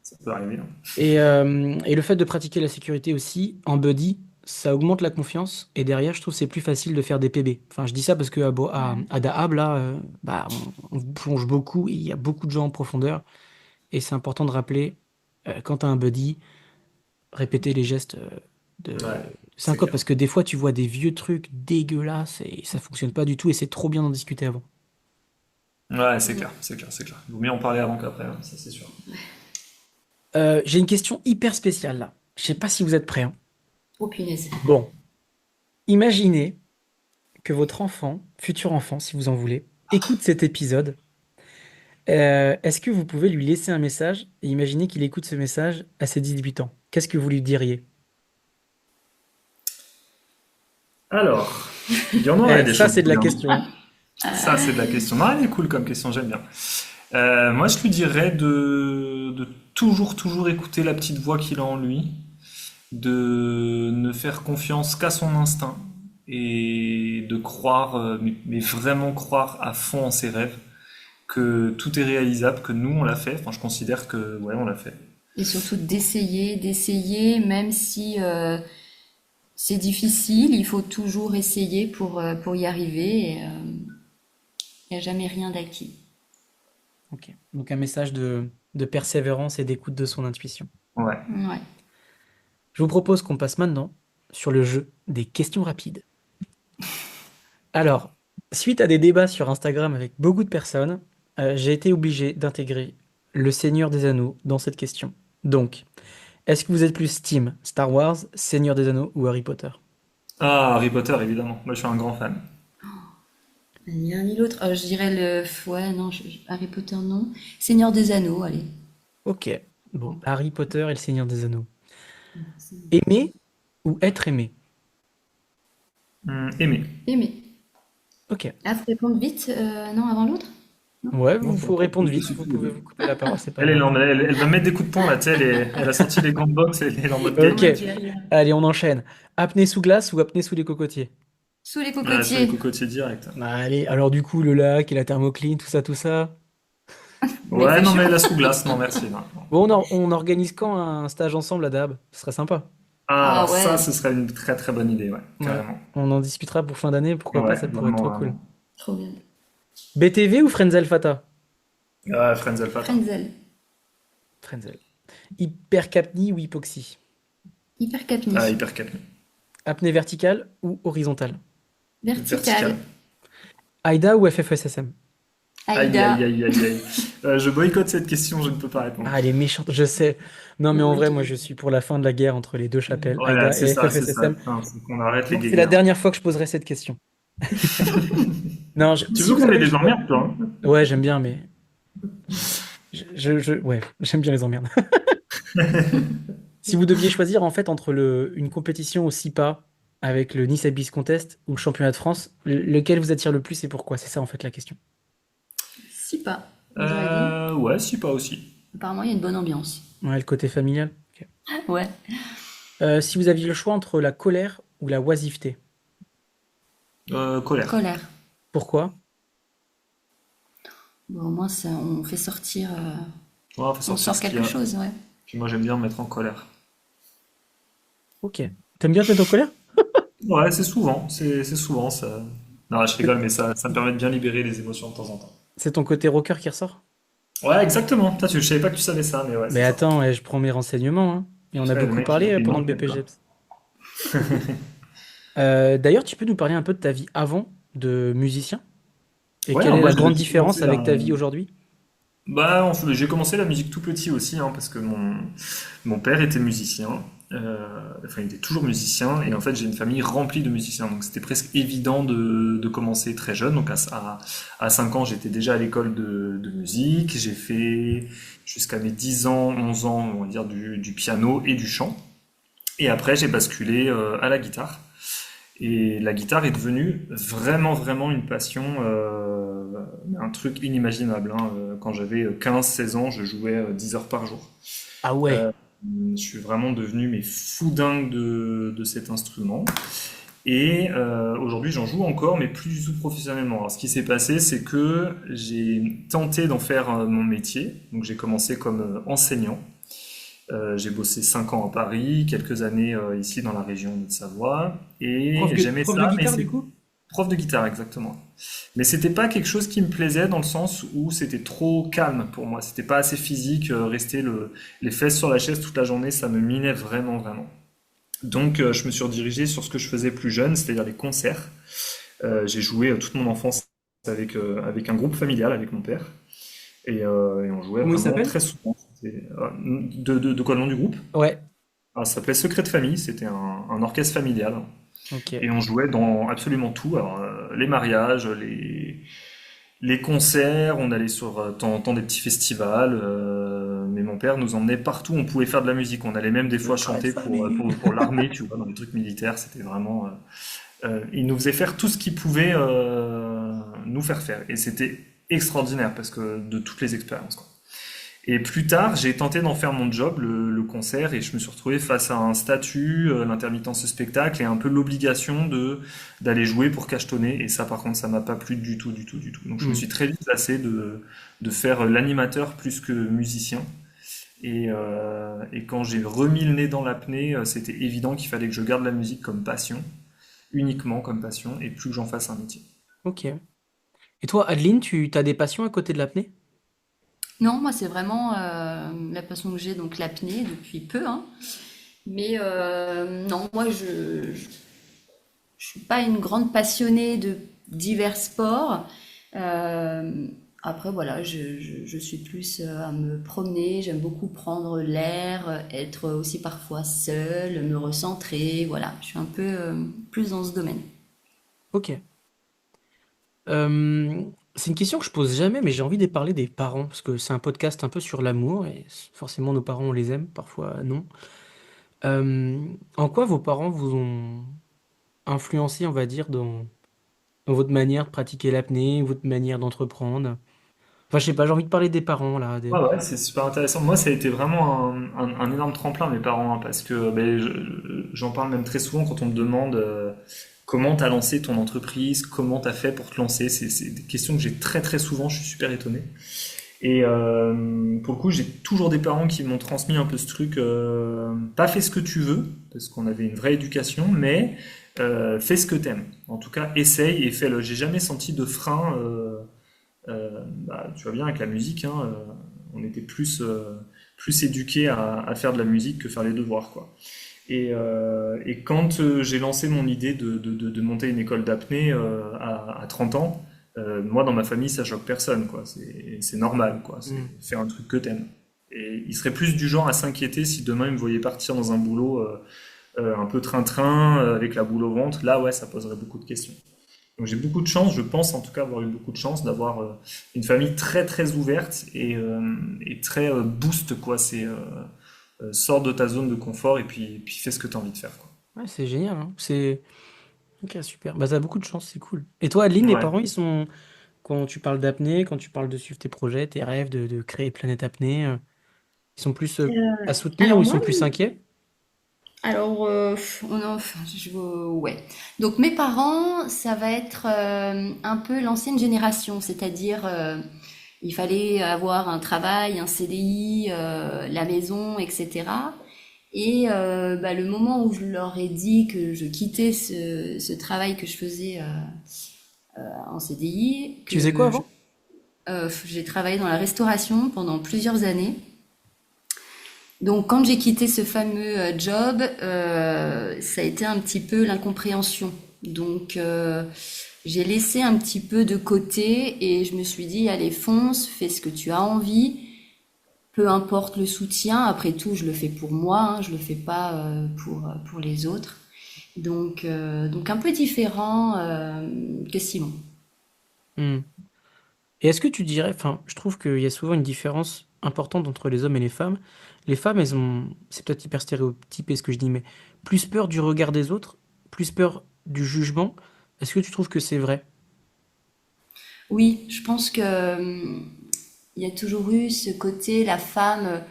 Ça peut arriver, hein. Et le fait de pratiquer la sécurité aussi en buddy, ça augmente la confiance. Et derrière, je trouve que c'est plus facile de faire des PB. Enfin, je dis ça parce que Ouais. à Dahab, là, bah, on plonge beaucoup et il y a beaucoup de gens en profondeur. Et c'est important de rappeler, quand tu as un buddy, répéter les gestes Ouais, de c'est syncope. clair. Parce que des fois, tu vois des vieux trucs dégueulasses et ça fonctionne pas du tout. Et c'est trop bien d'en discuter avant. Ouais, c'est Mm. clair, c'est clair, c'est clair. Il vaut mieux en parler avant qu'après, hein, ça c'est sûr. J'ai une question hyper spéciale là. Je sais pas si vous êtes prêts, hein. Oh, punaise. Bon, imaginez que votre enfant, futur enfant, si vous en voulez, écoute cet épisode Est-ce que vous pouvez lui laisser un message et imaginer qu'il écoute ce message à ses 18 ans? Qu'est-ce que vous lui diriez? Alors, il y en aurait des Ça, choses c'est de la bien. question. Ça, c'est de la question. Non, elle est cool comme question, j'aime bien. Moi, je lui dirais de toujours, toujours écouter la petite voix qu'il a en lui, de ne faire confiance qu'à son instinct et de croire, mais vraiment croire à fond en ses rêves, que tout est réalisable, que nous, on l'a fait. Enfin, je considère que, ouais, on l'a fait. Et surtout d'essayer, même si c'est difficile, il faut toujours essayer pour y arriver. Et il n'y a jamais rien d'acquis. Ok. Donc un message de persévérance et d'écoute de son intuition. Ouais. Ouais. Je vous propose qu'on passe maintenant sur le jeu des questions rapides. Alors, suite à des débats sur Instagram avec beaucoup de personnes, j'ai été obligé d'intégrer le Seigneur des Anneaux dans cette question. Donc, est-ce que vous êtes plus team Star Wars, Seigneur des Anneaux ou Harry Potter? Ah, Harry Potter, évidemment. Moi, je suis un grand fan. Ni l'un ni l'autre. Je dirais ouais, non, Harry Potter, non. Seigneur des Anneaux, allez. Ok. Bon, Harry Potter et le Seigneur des Anneaux. Aimer ou être aimé? Aimer. Aimer. Ok. Ah, faut répondre vite, non, avant l'autre? Ouais, vous faut répondre vite. Vous pouvez vous couper la parole, c'est pas Elle, grave. elle va mettre des coups de poing, là, tu sais, elle a sorti les gants de boxe, elle est en mode game. Ok. Allez, on enchaîne. Apnée sous glace ou apnée sous les cocotiers? Sous les Sur les cocotiers. cocotiers direct. Allez, alors du coup, le lac et la thermocline, tout ça, tout ça. Ouais, non, mais la sous-glace, non, merci. Non. Bon, on organise quand un stage ensemble à Dab? Ce serait sympa. Ah, alors ouais. ça, ce serait une très très bonne idée, ouais, Ouais. carrément. On en discutera pour fin d'année, pourquoi pas, Ouais, ça pourrait être trop vraiment, cool. vraiment. Trop bien. BTV ou Frenzel Fata? Ah, Friends Alpha. Frenzel. Frenzel. Hypercapnie ou hypoxie? Hypercapnie. Ah, hyper capé. Apnée verticale ou horizontale? Vertical. AIDA ou FFSSM? Aïe, Aïda. aïe, aïe, aïe, aïe. Je boycotte cette question, je ne peux pas répondre. Ah, elle est méchante, je sais. Non, mais en vrai, moi, je suis pour la fin de la guerre entre les deux chapelles, Voilà, AIDA c'est et ça, c'est ça. FFSSM. Putain, faut qu'on arrête les Donc, c'est la guéguerres. dernière fois que je poserai cette question. Non, Tu si veux vous qu'on ait avez le des choix- emmerdes, toi, hein? Ouais, j'aime bien, mais. Ouais, j'aime bien les emmerdes. Si vous deviez choisir, en fait, entre une compétition au 6 pas avec le Nice Abyss Contest ou le championnat de France, lequel vous attire le plus et pourquoi? C'est ça, en fait, la question. 6 pas. J'aurais dit. Ouais, si pas aussi. Apparemment, il y a une bonne ambiance. Ouais, le côté familial. Ok. Ouais. Si vous aviez le choix entre la colère ou la oisiveté, Colère. Colère. pourquoi? Bon, au moins, on fait sortir. Ouais, faut On sortir sort ce qu'il y quelque a. chose, ouais. Puis moi, j'aime bien me mettre en colère. Ok. T'aimes bien te mettre en colère? Ouais, c'est souvent ça. Non, je rigole, mais ça me permet de bien libérer les émotions de temps en temps. C'est ton côté rocker qui ressort? Ouais, exactement. Toi, je savais pas que tu savais ça, mais ouais, Mais c'est ça. attends, je prends mes renseignements, hein. Et on a Ouais, le beaucoup mec, parlé il pendant le manque même pas. BPGEPS. D'ailleurs, tu peux nous parler un peu de ta vie avant de musicien? Et Ouais, quelle alors est moi, la grande j'ai différence commencé avec ta à... vie aujourd'hui? Bah, j'ai commencé la musique tout petit aussi, hein, parce que mon père était musicien. Enfin, il était toujours musicien, et en fait, j'ai une famille remplie de musiciens, donc c'était presque évident de commencer très jeune. Donc, à 5 ans, j'étais déjà à l'école de musique. J'ai fait jusqu'à mes 10 ans, 11 ans, on va dire, du piano et du chant. Et après, j'ai basculé à la guitare. Et la guitare est devenue vraiment, vraiment une passion, un truc inimaginable, hein. Quand j'avais 15-16 ans, je jouais 10 heures par jour. Ah ouais. Euh, je suis vraiment devenu mais fou dingue de cet instrument. Et aujourd'hui, j'en joue encore, mais plus du tout professionnellement. Alors, ce qui s'est passé, c'est que j'ai tenté d'en faire mon métier. Donc, j'ai commencé comme enseignant. J'ai bossé 5 ans à Paris, quelques années ici dans la région de Savoie, et j'aimais Prof ça, de mais guitare, c'est du coup? prof de guitare exactement. Mais c'était pas quelque chose qui me plaisait dans le sens où c'était trop calme pour moi. C'était pas assez physique, rester les fesses sur la chaise toute la journée, ça me minait vraiment, vraiment. Donc je me suis redirigé sur ce que je faisais plus jeune, c'est-à-dire les concerts. J'ai joué toute mon enfance avec un groupe familial, avec mon père. Et on jouait Comment il vraiment s'appelle? très souvent. De quoi le nom du groupe? Ouais. Ah, ça s'appelait Secret de famille, c'était un orchestre familial. Ok. Et on jouait dans absolument tout. Alors, les mariages, Les concerts, on allait sur de temps en temps des petits festivals, mais mon père nous emmenait partout où on pouvait faire de la musique. On allait même des fois chanter pour l'armée, tu vois, dans les trucs militaires. C'était vraiment. Il nous faisait faire tout ce qu'il pouvait nous faire faire. Et c'était extraordinaire parce que de toutes les expériences, quoi. Et plus tard, j'ai tenté d'en faire mon job, le concert, et je me suis retrouvé face à un statut, l'intermittence spectacle, et un peu l'obligation d'aller jouer pour cachetonner. Et ça, par contre, ça m'a pas plu du tout, du tout, du tout. Donc je me suis très vite lassé de faire l'animateur plus que musicien. Et quand j'ai remis le nez dans l'apnée, c'était évident qu'il fallait que je garde la musique comme passion, uniquement comme passion, et plus que j'en fasse un métier. Ok. Et toi, Adeline, tu as des passions à côté de l'apnée? Non, moi, c'est vraiment la passion que j'ai, donc l'apnée, depuis peu, hein. Mais non, moi, je suis pas une grande passionnée de divers sports. Après, voilà, je suis plus à me promener, j'aime beaucoup prendre l'air, être aussi parfois seule, me recentrer, voilà, je suis un peu plus dans ce domaine. Ok. Euh, c'est une question que je pose jamais, mais j'ai envie de parler des parents, parce que c'est un podcast un peu sur l'amour, et forcément nos parents on les aime, parfois non. Euh, en quoi vos parents vous ont influencé, on va dire, dans votre manière de pratiquer l'apnée, votre manière d'entreprendre? Enfin, je sais pas, j'ai envie de parler des parents là. Ouais, ouais, c'est super intéressant. Moi, ça a été vraiment un énorme tremplin, mes parents, hein, parce que ben, j'en parle même très souvent quand on me demande comment t'as lancé ton entreprise, comment t'as fait pour te lancer. C'est des questions que j'ai très très souvent, je suis super étonné. Et pour le coup, j'ai toujours des parents qui m'ont transmis un peu ce truc, pas fais ce que tu veux, parce qu'on avait une vraie éducation, mais fais ce que t'aimes. En tout cas, essaye et fais-le. J'ai jamais senti de frein. Bah, tu vois bien avec la musique, hein, on était plus éduqués à faire de la musique que faire les devoirs, quoi. Et quand j'ai lancé mon idée de monter une école d'apnée à 30 ans, moi dans ma famille ça choque personne, quoi. C'est normal, quoi. C'est faire un truc que t'aimes. Et il serait plus du genre à s'inquiéter si demain il me voyait partir dans un boulot un peu train-train avec la boule au ventre. Là, ouais, ça poserait beaucoup de questions. Donc j'ai beaucoup de chance, je pense en tout cas avoir eu beaucoup de chance d'avoir une famille très très ouverte et très boost, quoi. C'est sors de ta zone de confort et puis fais ce que tu as envie de faire, quoi. Ouais, c'est génial, hein. C'est ok, super. Bah, t'as beaucoup de chance, c'est cool. Et toi, Adeline, les Ouais. parents, ils sont quand tu parles d'apnée, quand tu parles de suivre tes projets, tes rêves, de créer Planète Apnée, ils sont plus à soutenir ou Alors ils moi, sont plus inquiets? alors, enfin, ouais. Donc mes parents, ça va être un peu l'ancienne génération, c'est-à-dire il fallait avoir un travail, un CDI, la maison, etc. Et bah, le moment où je leur ai dit que je quittais ce travail que je faisais en CDI, Tu faisais quoi que avant? j'ai travaillé dans la restauration pendant plusieurs années. Donc, quand j'ai quitté ce fameux job, ça a été un petit peu l'incompréhension. Donc, j'ai laissé un petit peu de côté et je me suis dit, allez, fonce, fais ce que tu as envie, peu importe le soutien. Après tout, je le fais pour moi, hein, je le fais pas pour les autres. Donc un peu différent que Simon. Hmm. Et est-ce que tu dirais, enfin, je trouve qu'il y a souvent une différence importante entre les hommes et les femmes. Les femmes, elles ont, c'est peut-être hyper stéréotypé ce que je dis, mais plus peur du regard des autres, plus peur du jugement. Est-ce que tu trouves que c'est vrai? Oui, je pense que il y a toujours eu ce côté, la femme,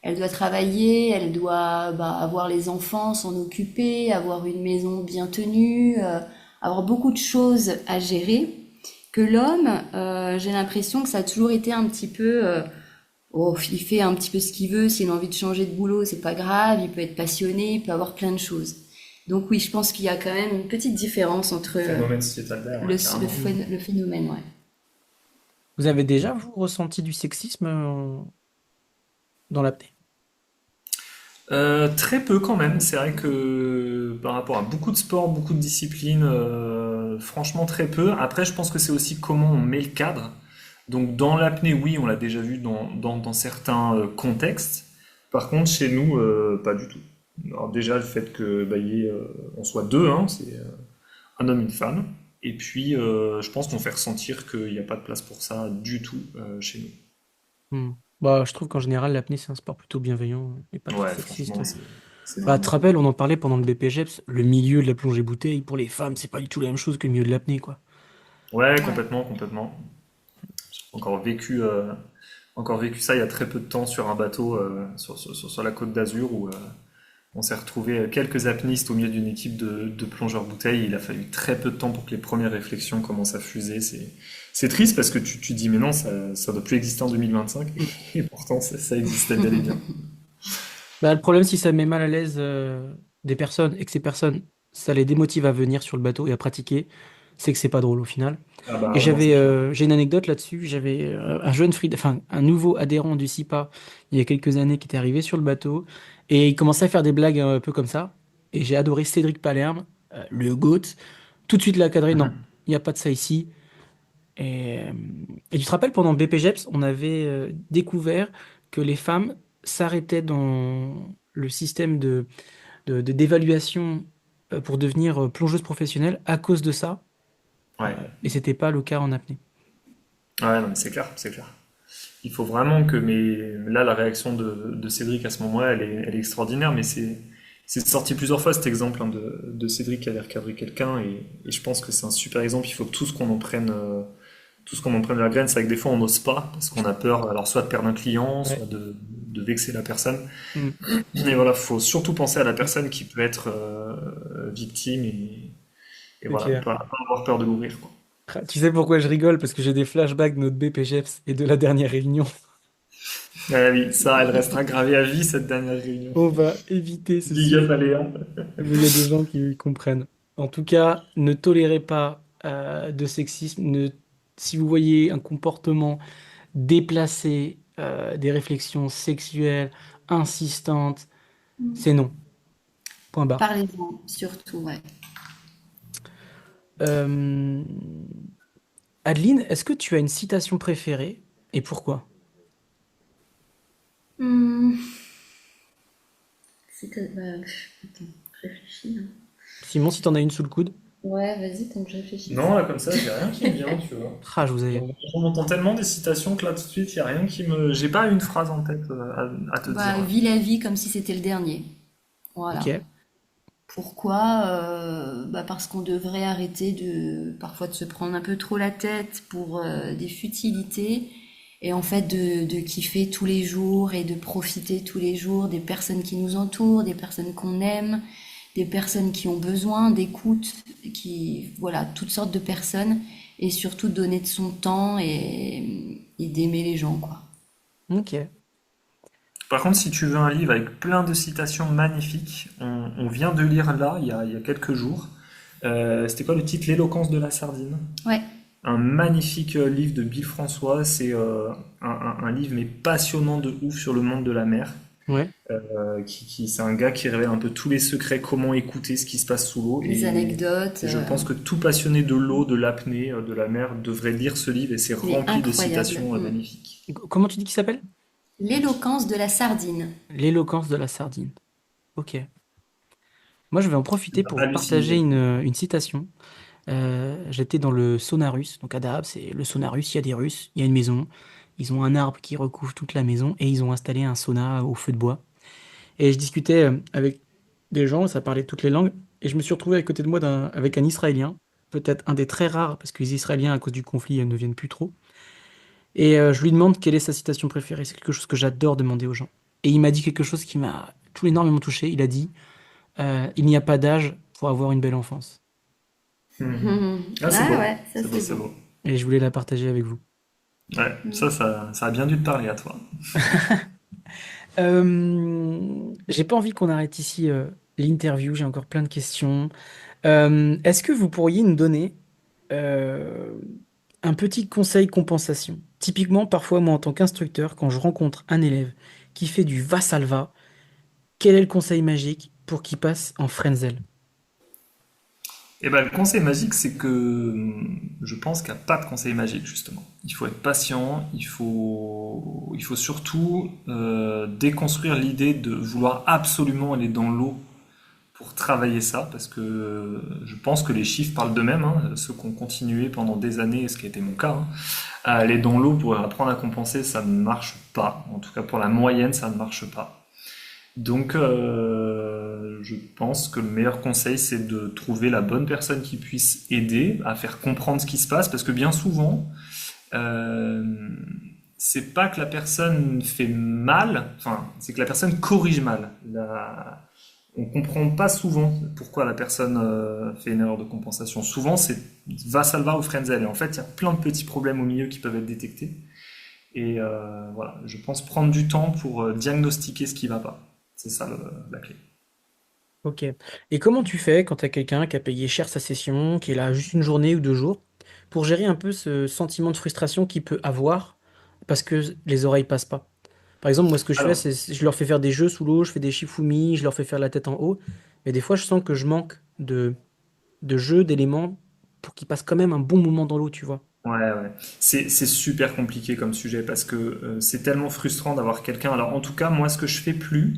elle doit travailler, elle doit bah, avoir les enfants, s'en occuper, avoir une maison bien tenue, avoir beaucoup de choses à gérer. Que l'homme, j'ai l'impression que ça a toujours été un petit peu, oh, il fait un petit peu ce qu'il veut, s'il a envie de changer de boulot, c'est pas grave, il peut être passionné, il peut avoir plein de choses. Donc oui, je pense qu'il y a quand même une petite différence entre Phénomène sociétal d'air, ouais, carrément. le phénomène, ouais. Vous avez déjà, vous, ressenti du sexisme dans l'apnée? Très peu quand même. C'est vrai que par rapport à beaucoup de sports, beaucoup de disciplines, franchement très peu. Après, je pense que c'est aussi comment on met le cadre. Donc dans l'apnée, oui, on l'a déjà vu dans certains contextes. Par contre, chez nous, pas du tout. Alors déjà, le fait que bah, on soit deux, hein, c'est un homme, une femme. Et puis, je pense qu'on fait ressentir qu'il n'y a pas de place pour ça du tout chez nous. Bah, je trouve qu'en général, l'apnée, c'est un sport plutôt bienveillant et pas trop Ouais, sexiste. franchement, c'est Bah, tu te vraiment... rappelles, on en parlait pendant le BPGEPS, le milieu de la plongée bouteille, pour les femmes, c'est pas du tout la même chose que le milieu de l'apnée, quoi. Ouais, Ouais. complètement, complètement. J'ai encore vécu ça il y a très peu de temps sur un bateau sur la côte d'Azur où on s'est retrouvé quelques apnéistes au milieu d'une équipe de plongeurs bouteilles. Il a fallu très peu de temps pour que les premières réflexions commencent à fuser. C'est triste parce que tu dis mais non, ça doit plus exister en 2025 et pourtant ça existait bel et bien. Bah, le problème, si ça met mal à l'aise des personnes et que ces personnes, ça les démotive à venir sur le bateau et à pratiquer, c'est que c'est pas drôle au final. Ah bah Et ouais, non, c'est clair. j'ai une anecdote là-dessus. J'avais un nouveau adhérent du SIPA il y a quelques années qui était arrivé sur le bateau et il commençait à faire des blagues un peu comme ça. Et j'ai adoré Cédric Palerme, le GOAT. Tout de suite l'a cadré. Non, il n'y a pas de ça ici. Et, euh, et tu te rappelles, pendant BPGEPS, on avait découvert que les femmes s'arrêtaient dans le système d'évaluation pour devenir plongeuse professionnelle à cause de ça. Ouais. Et c'était pas le cas en apnée. Ouais, non, mais c'est clair, c'est clair. Il faut vraiment que, mais là, la réaction de Cédric à ce moment-là, elle est extraordinaire, mais c'est sorti plusieurs fois cet exemple hein, de Cédric qui avait recadré quelqu'un, et je pense que c'est un super exemple. Il faut tous qu'on en prenne, tous qu'on en prenne la graine. C'est vrai que des fois on n'ose pas parce qu'on a peur, alors soit de perdre un client, soit de vexer la personne. Mm. Mais voilà, faut surtout penser à la personne qui peut être victime et C'est voilà, clair. pas avoir peur de l'ouvrir, quoi. Tu sais pourquoi je rigole? Parce que j'ai des flashbacks de notre BPGEPS et de la dernière réunion. Ah oui, ça, elle restera gravée à vie cette dernière réunion. On va éviter ce Big up sujet. à Léa. Mais il y a des gens qui comprennent. En tout cas, ne tolérez pas de sexisme. Si vous voyez un comportement déplacé, des réflexions sexuelles, insistantes, c'est non. Point barre. Parlez-en, surtout, ouais. Euh, Adeline, est-ce que tu as une citation préférée et pourquoi? Hmm, attends, je réfléchis, hein. Simon, si t'en as une sous le coude. Ouais, vas-y, tant que je réfléchis. Non, là, comme ça, j'ai rien qui me vient, tu vois. Ah, je vous ai. On entend tellement des citations que là, tout de suite, il n'y a rien qui me. J'ai pas une phrase en tête à te Bah, dire. vis la vie comme si c'était le dernier. Voilà. Ok. Pourquoi? Bah parce qu'on devrait arrêter parfois de se prendre un peu trop la tête pour des futilités et en fait de kiffer tous les jours et de profiter tous les jours des personnes qui nous entourent, des personnes qu'on aime, des personnes qui ont besoin d'écoute, voilà, toutes sortes de personnes et surtout de donner de son temps et d'aimer les gens, quoi. Ok. Par contre, si tu veux un livre avec plein de citations magnifiques, on vient de lire là, il y a quelques jours. C'était quoi le titre? L'éloquence de la sardine. Ouais. Un magnifique livre de Bill François. C'est un livre mais passionnant de ouf sur le monde de la mer. Ouais. C'est un gars qui révèle un peu tous les secrets, comment écouter ce qui se passe sous l'eau. Les anecdotes. Et je pense que tout passionné de l'eau, de l'apnée, de la mer devrait lire ce livre et c'est Il est rempli de incroyable. citations magnifiques. Comment tu dis qu'il s'appelle? L'éloquence de la sardine. L'éloquence de la sardine. Ok. Moi, je vais en profiter pour partager Halluciné. une citation. J'étais dans le sauna russe. Donc à Dahab, c'est le sauna russe. Il y a des Russes, il y a une maison. Ils ont un arbre qui recouvre toute la maison et ils ont installé un sauna au feu de bois. Et je discutais avec des gens, ça parlait toutes les langues. Et je me suis retrouvé à côté de moi avec un Israélien. Peut-être un des très rares, parce que les Israéliens, à cause du conflit, ne viennent plus trop. Et je lui demande quelle est sa citation préférée. C'est quelque chose que j'adore demander aux gens. Et il m'a dit quelque chose qui m'a tout énormément touché. Il a dit il n'y a pas d'âge pour avoir une belle enfance. Ah, c'est beau. Ouais, ça C'est beau, c'est c'est beau. beau. Et je voulais la partager avec vous. Ouais, ça a bien dû te parler à toi. J'ai pas envie qu'on arrête ici l'interview. J'ai encore plein de questions. Est-ce que vous pourriez nous donner euh, un petit conseil compensation? Typiquement, parfois, moi, en tant qu'instructeur, quand je rencontre un élève qui fait du Vassalva, quel est le conseil magique pour qu'il passe en Frenzel? Et ben, le conseil magique, c'est que je pense qu'il n'y a pas de conseil magique, justement. Il faut être patient, il faut surtout déconstruire l'idée de vouloir absolument aller dans l'eau pour travailler ça, parce que je pense que les chiffres parlent d'eux-mêmes, hein. Ceux qui ont continué pendant des années, ce qui a été mon cas, hein, à aller dans l'eau pour apprendre à compenser, ça ne marche pas. En tout cas, pour la moyenne, ça ne marche pas. Donc, je pense que le meilleur conseil, c'est de trouver la bonne personne qui puisse aider à faire comprendre ce qui se passe, parce que bien souvent, euh, c'est pas que la personne fait mal, enfin, c'est que la personne corrige mal. On comprend pas souvent pourquoi la personne fait une erreur de compensation. Souvent, c'est va salvar ou frenzel. Et en fait, il y a plein de petits problèmes au milieu qui peuvent être détectés. Et voilà, je pense prendre du temps pour diagnostiquer ce qui va pas. C'est ça la clé. Ok. Et comment tu fais quand tu as quelqu'un qui a payé cher sa session, qui est là juste une journée ou 2 jours, pour gérer un peu ce sentiment de frustration qu'il peut avoir parce que les oreilles passent pas? Par exemple, moi, ce que je fais, Alors, c'est je leur fais faire des jeux sous l'eau, je fais des shifumi, je leur fais faire la tête en haut. Mais des fois, je sens que je manque de jeux, d'éléments pour qu'ils passent quand même un bon moment dans l'eau, tu vois. ouais, ouais. C'est super compliqué comme sujet parce que c'est tellement frustrant d'avoir quelqu'un. Alors, en tout cas, moi, ce que je fais plus,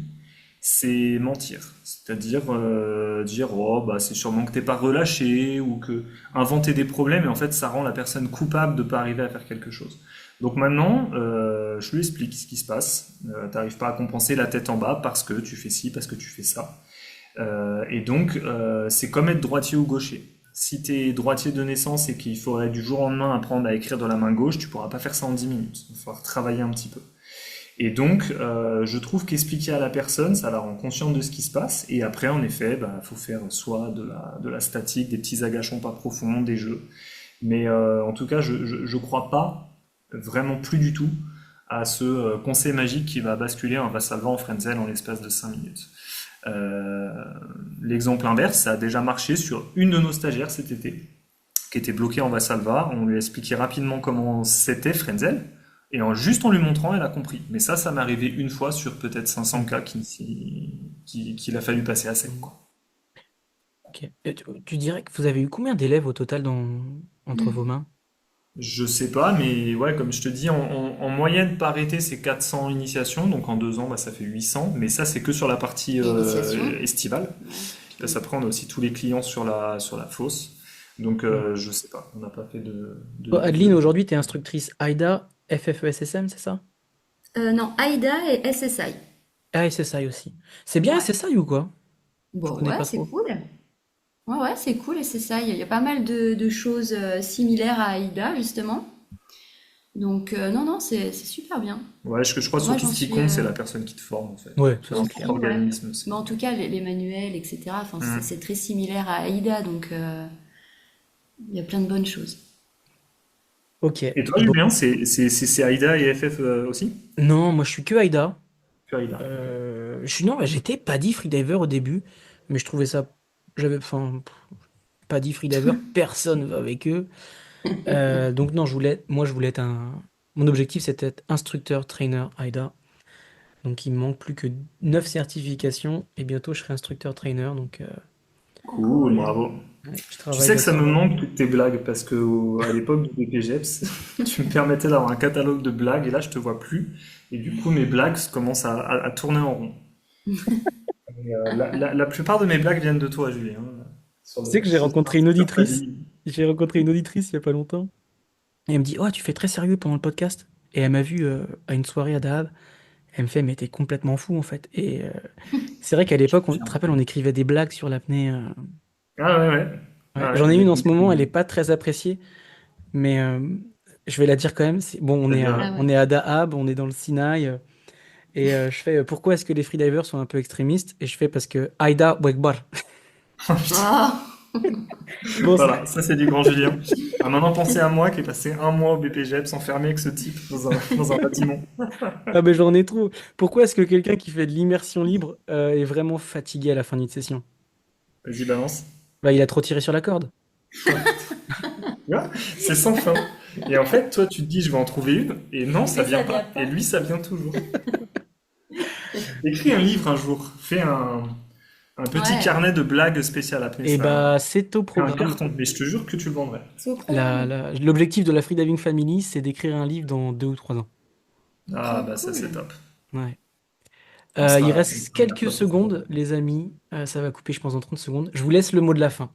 c'est mentir. C'est-à-dire dire oh bah c'est sûrement que t'es pas relâché ou que inventer des problèmes et en fait ça rend la personne coupable de pas arriver à faire quelque chose. Donc maintenant je lui explique ce qui se passe. T'arrives pas à compenser la tête en bas parce que tu fais ci, parce que tu fais ça. Et donc c'est comme être droitier ou gaucher. Si t'es droitier de naissance et qu'il faudrait du jour au lendemain apprendre à écrire de la main gauche, tu pourras pas faire ça en 10 minutes. Il va falloir travailler un petit peu. Et donc, je trouve qu'expliquer à la personne, ça la rend consciente de ce qui se passe. Et après, en effet, bah, faut faire soit de la statique, des petits agachons pas profonds, des jeux. Mais en tout cas, je crois pas, vraiment plus du tout, à ce conseil magique qui va basculer un Vassalva en Frenzel en l'espace de 5 minutes. L'exemple inverse, ça a déjà marché sur une de nos stagiaires cet été, qui était bloquée en Vassalva. On lui a expliqué rapidement comment c'était Frenzel. Et juste en lui montrant, elle a compris. Mais ça m'est arrivé une fois sur peut-être 500 cas qu'il a fallu passer à sec, quoi. Ok. Et tu dirais que vous avez eu combien d'élèves au total entre vos mains? Je sais pas, mais ouais, comme je te dis, en moyenne par été, c'est 400 initiations. Donc en 2 ans, bah, ça fait 800. Mais ça, c'est que sur la partie Initiation. estivale. Parce qu'après, on a aussi tous les clients sur la fosse. Donc je sais pas, on n'a pas fait Toi, Adeline, aujourd'hui, tu es instructrice AIDA, FFESSM, c'est ça? Non, AIDA et SSI. Ah, SSI aussi. C'est bien Ouais. SSI ou quoi? Je Bon, connais ouais, pas c'est trop. cool. Ouais, c'est cool, SSI. Il y a pas mal de choses similaires à AIDA, justement. Donc, non, c'est super bien. Ouais, je crois Moi, surtout j'en ce qui suis, compte, c'est la personne qui te forme, en fait. Ouais, C'est ça un c'est clair. Ouais. organisme. Mais en tout cas, les manuels, etc., enfin, Mm. c'est très similaire à AIDA, donc il y a plein de bonnes choses. Ok. Et toi, Bon. Julien, c'est AIDA et FF aussi? Non, moi je suis que AIDA. Que AIDA. Non, j'étais paddy freediver au début, mais je trouvais ça. Enfin, paddy freediver, personne va avec eux. Donc non, je voulais être mon objectif c'était être instructeur, trainer, AIDA. Donc il me manque plus que 9 certifications et bientôt je serai instructeur, trainer. Donc Cool, bravo. ouais, je Tu travaille sais que ça là-dessus. me manque toutes tes blagues parce que à l'époque du BPGEPS, tu me permettais d'avoir un catalogue de blagues et là je te vois plus et du coup mes blagues commencent à tourner en rond. Et, la plupart de mes blagues viennent de toi, Julien. Tu sais que j'ai rencontré une Sur ta auditrice. vie. J'ai rencontré une auditrice il y a pas longtemps. Et elle me dit, oh, tu fais très sérieux pendant le podcast. Et elle m'a vu à une soirée à Dahab. Elle me fait, mais t'es complètement fou en fait. Et c'est vrai qu'à l'époque, tu te rappelles, on écrivait des blagues sur l'apnée. Ah ouais, ouais. Ouais. Ah ouais, J'en ai j'ai une en ce compris. moment, elle est pas très appréciée, mais je vais la dire quand même. Bon, C'est-à-dire, Ah on ouais. est à Dahab, on est dans le Sinaï. Et je fais, pourquoi est-ce que les freedivers sont un peu extrémistes? Et je fais, parce que Aïda Wekbar. Ah, Bon, voilà, ça c'est du grand Julien. Ah, maintenant pensez à moi qui ai passé un mois au BPGEPS enfermé avec ce type dans un bâtiment. ah ben j'en ai trop. Pourquoi est-ce que quelqu'un qui fait de l'immersion libre est vraiment fatigué à la fin d'une session? Vas-y, balance. Bah, il a trop tiré sur la corde. Tu vois, c'est sans fin. Et en fait, toi, tu te dis, je vais en trouver une, et non, ça mais vient ça vient pas. pas. Et lui, ça vient toujours. Écris un livre un jour. Fais un petit Ouais, carnet de blagues spéciales apnée. Et bah, c'est au Un programme. carton. Mais je te jure que tu le vendrais. c'est au programme. L'objectif de la Freediving Family, c'est d'écrire un livre dans 2 ou 3 ans. Ah, Ok, bah ça, c'est cool. top. Ouais. Il reste quelques secondes, les amis. Ça va couper, je pense, dans 30 secondes. Je vous laisse le mot de la fin.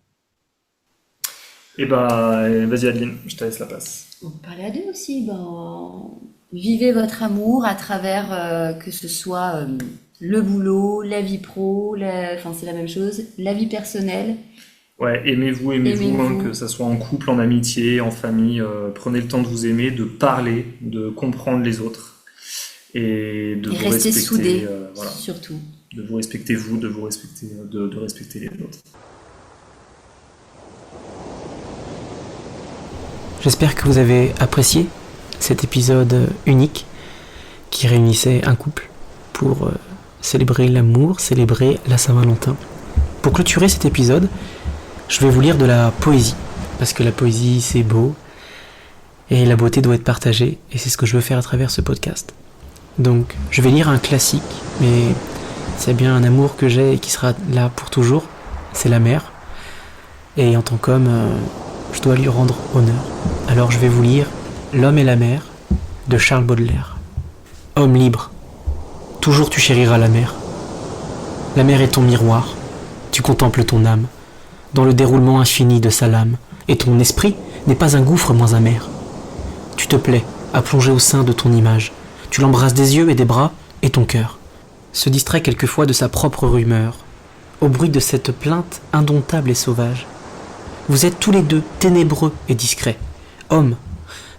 Eh ben, vas-y Adeline, je te laisse la place. On peut parler à deux aussi. Vivez votre amour à travers que ce soit le boulot, la vie pro, enfin c'est la même chose, la vie personnelle. Ouais, aimez-vous, hein, que ça soit en couple, en amitié, en famille. Prenez le temps de vous aimer, de parler, de comprendre les autres et de vous rester respecter. Soudés, surtout. De vous respecter vous, de vous respecter, de respecter les autres. J'espère que vous avez apprécié cet épisode unique qui réunissait un couple pour célébrer l'amour, célébrer la Saint-Valentin. Pour clôturer cet épisode, je vais vous lire de la poésie, parce que la poésie c'est beau, et la beauté doit être partagée, et c'est ce que je veux faire à travers ce podcast. Donc je vais lire un classique, mais c'est bien un amour que j'ai et qui sera là pour toujours, c'est la mer, et en tant qu'homme, je dois lui rendre honneur. Alors je vais vous lire L'homme et la mer de Charles Baudelaire. Homme libre, toujours tu chériras la mer. La mer est ton miroir, tu contemples ton âme, dans le déroulement infini de sa lame, et ton esprit n'est pas un gouffre moins amer. Tu te plais à plonger au sein de ton image, tu l'embrasses des yeux et des bras, et ton cœur se distrait quelquefois de sa propre rumeur, au bruit de cette plainte indomptable et sauvage. Vous êtes tous les deux ténébreux et discrets. Homme,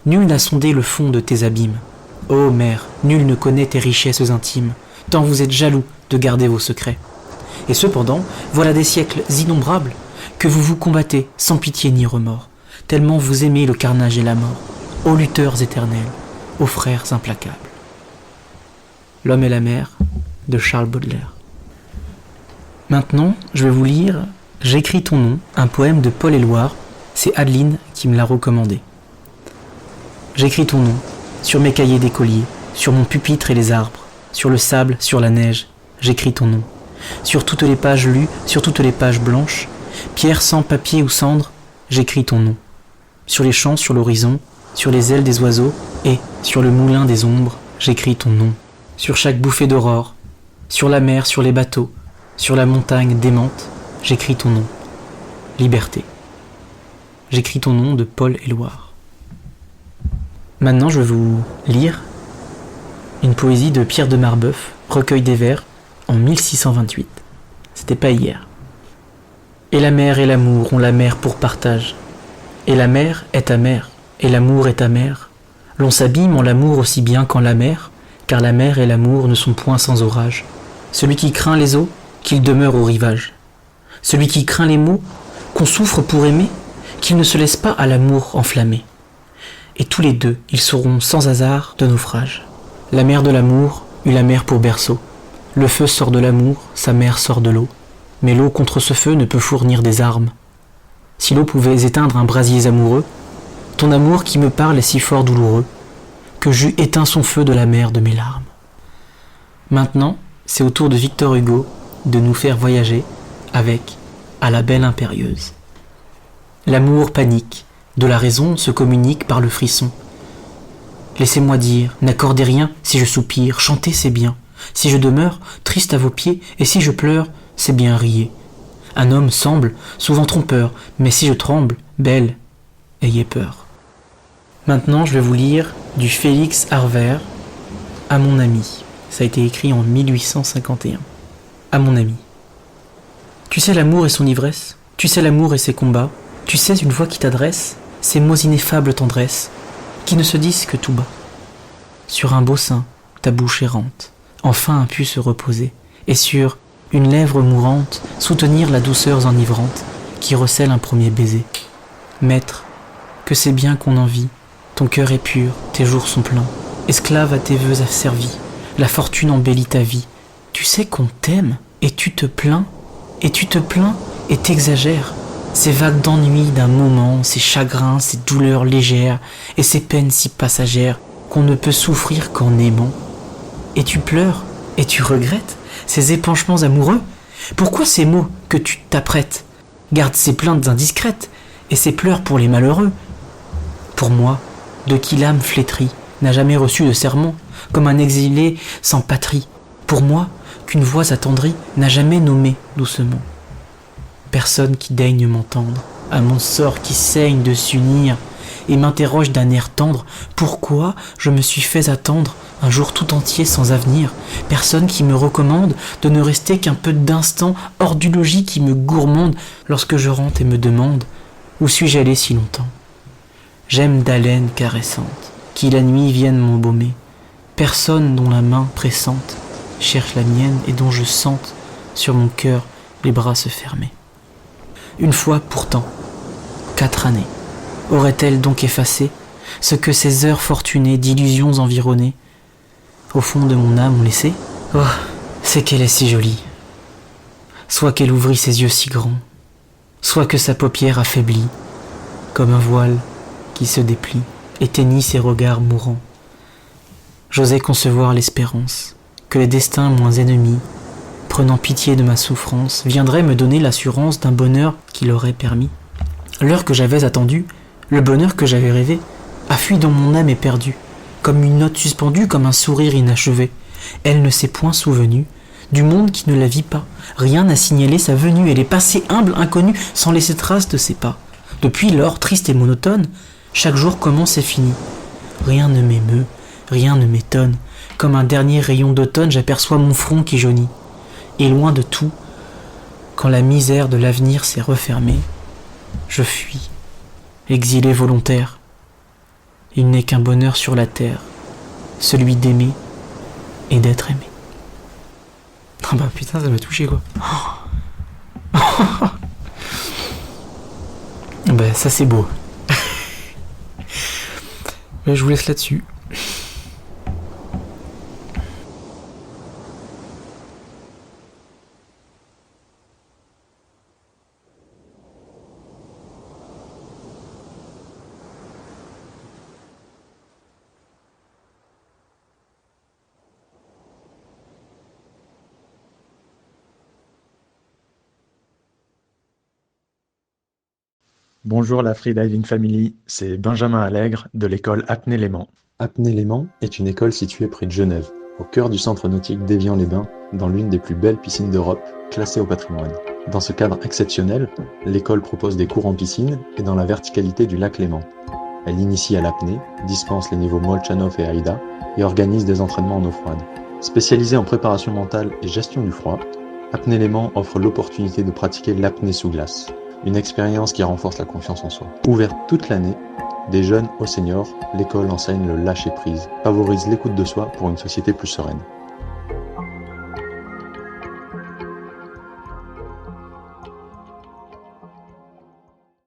nul n'a sondé le fond de tes abîmes. Ô mère, nul ne connaît tes richesses intimes, tant vous êtes jaloux de garder vos secrets. Et cependant, voilà des siècles innombrables que vous vous combattez sans pitié ni remords, tellement vous aimez le carnage et la mort, ô lutteurs éternels, ô frères implacables. L'homme et la mer de Charles Baudelaire. Maintenant, je vais vous lire J'écris ton nom, un poème de Paul Éluard. C'est Adeline qui me l'a recommandé. J'écris ton nom, sur mes cahiers d'écolier, sur mon pupitre et les arbres, sur le sable, sur la neige, j'écris ton nom. Sur toutes les pages lues, sur toutes les pages blanches, pierre sans papier ou cendre, j'écris ton nom. Sur les champs, sur l'horizon, sur les ailes des oiseaux, et sur le moulin des ombres, j'écris ton nom. Sur chaque bouffée d'aurore, sur la mer, sur les bateaux, sur la montagne démente, j'écris ton nom. Liberté. J'écris ton nom de Paul Éluard. Maintenant, je vais vous lire une poésie de Pierre de Marbeuf, Recueil des vers, en 1628. C'était pas hier. Et la mer et l'amour ont la mer pour partage. Et la mer est amère, et l'amour est amer. L'on s'abîme en l'amour aussi bien qu'en la mer, car la mer et l'amour ne sont point sans orage. Celui qui craint les eaux, qu'il demeure au rivage. Celui qui craint les maux, qu'on souffre pour aimer, qu'il ne se laisse pas à l'amour enflammer. Et tous les deux, ils seront sans hasard de naufrage. La mer de l'amour eut la mer pour berceau. Le feu sort de l'amour, sa mère sort de l'eau. Mais l'eau contre ce feu ne peut fournir des armes. Si l'eau pouvait éteindre un brasier amoureux, ton amour qui me parle est si fort douloureux, que j'eus éteint son feu de la mer de mes larmes. Maintenant, c'est au tour de Victor Hugo de nous faire voyager avec « À la belle impérieuse ». L'amour panique, de la raison se communique par le frisson. Laissez-moi dire, n'accordez rien si je soupire, chantez c'est bien. Si je demeure, triste à vos pieds, et si je pleure, c'est bien riez. Un homme semble souvent trompeur, mais si je tremble, belle, ayez peur. Maintenant, je vais vous lire du Félix Harvert, « À mon ami ». Ça a été écrit en 1851. À mon ami. Tu sais l'amour et son ivresse, tu sais l'amour et ses combats, tu sais une voix qui t'adresse, ces mots ineffables tendresse, qui ne se disent que tout bas. Sur un beau sein, ta bouche errante, enfin a pu se reposer, et sur une lèvre mourante, soutenir la douceur enivrante, qui recèle un premier baiser. Maître, que c'est bien qu'on en vit, ton cœur est pur, tes jours sont pleins, esclave à tes vœux asservis, la fortune embellit ta vie. Tu sais qu'on t'aime, et tu te plains, et tu te plains, et t'exagères. Ces vagues d'ennui d'un moment, ces chagrins, ces douleurs légères, et ces peines si passagères, qu'on ne peut souffrir qu'en aimant. Et tu pleures, et tu regrettes ces épanchements amoureux. Pourquoi ces mots que tu t'apprêtes? Garde ces plaintes indiscrètes, et ces pleurs pour les malheureux. Pour moi, de qui l'âme flétrie n'a jamais reçu de serment, comme un exilé sans patrie. Pour moi, qu'une voix attendrie n'a jamais nommé doucement. Personne qui daigne m'entendre, à mon sort qui saigne de s'unir, et m'interroge d'un air tendre, pourquoi je me suis fait attendre un jour tout entier sans avenir. Personne qui me recommande de ne rester qu'un peu d'instant hors du logis qui me gourmande lorsque je rentre et me demande où suis-je allé si longtemps. J'aime d'haleine caressante, qui la nuit vienne m'embaumer. Personne dont la main pressante cherche la mienne et dont je sente sur mon cœur les bras se fermer. Une fois pourtant, 4 années, aurait-elle donc effacé ce que ces heures fortunées d'illusions environnées au fond de mon âme ont laissé? Oh, c'est qu'elle est si jolie. Soit qu'elle ouvrit ses yeux si grands, soit que sa paupière affaiblie, comme un voile qui se déplie, éteignit ses regards mourants. J'osais concevoir l'espérance que les destins moins ennemis, prenant pitié de ma souffrance, viendraient me donner l'assurance d'un bonheur qui l'aurait permis. L'heure que j'avais attendue, le bonheur que j'avais rêvé, a fui dans mon âme éperdue, comme une note suspendue, comme un sourire inachevé. Elle ne s'est point souvenue du monde qui ne la vit pas. Rien n'a signalé sa venue. Elle est passée humble, inconnue, sans laisser trace de ses pas. Depuis lors, triste et monotone, chaque jour commence et finit. Rien ne m'émeut, rien ne m'étonne. Comme un dernier rayon d'automne, j'aperçois mon front qui jaunit. Et loin de tout, quand la misère de l'avenir s'est refermée, je fuis, exilé volontaire. Il n'est qu'un bonheur sur la terre, celui d'aimer et d'être aimé. Ah bah putain, ça m'a touché quoi. Bah ça c'est beau. Mais je vous laisse là-dessus. Bonjour la Freediving Family, c'est Benjamin Allègre de l'école Apnée-Léman. Apnée-Léman est une école située près de Genève, au cœur du centre nautique d'Évian-les-Bains, dans l'une des plus belles piscines d'Europe, classée au patrimoine. Dans ce cadre exceptionnel, l'école propose des cours en piscine et dans la verticalité du lac Léman. Elle initie à l'apnée, dispense les niveaux Molchanov et Aïda et organise des entraînements en eau froide. Spécialisée en préparation mentale et gestion du froid, Apnée-Léman offre l'opportunité de pratiquer l'apnée sous glace. Une expérience qui renforce la confiance en soi. Ouverte toute l'année, des jeunes aux seniors, l'école enseigne le lâcher-prise, favorise l'écoute de soi pour une société plus sereine.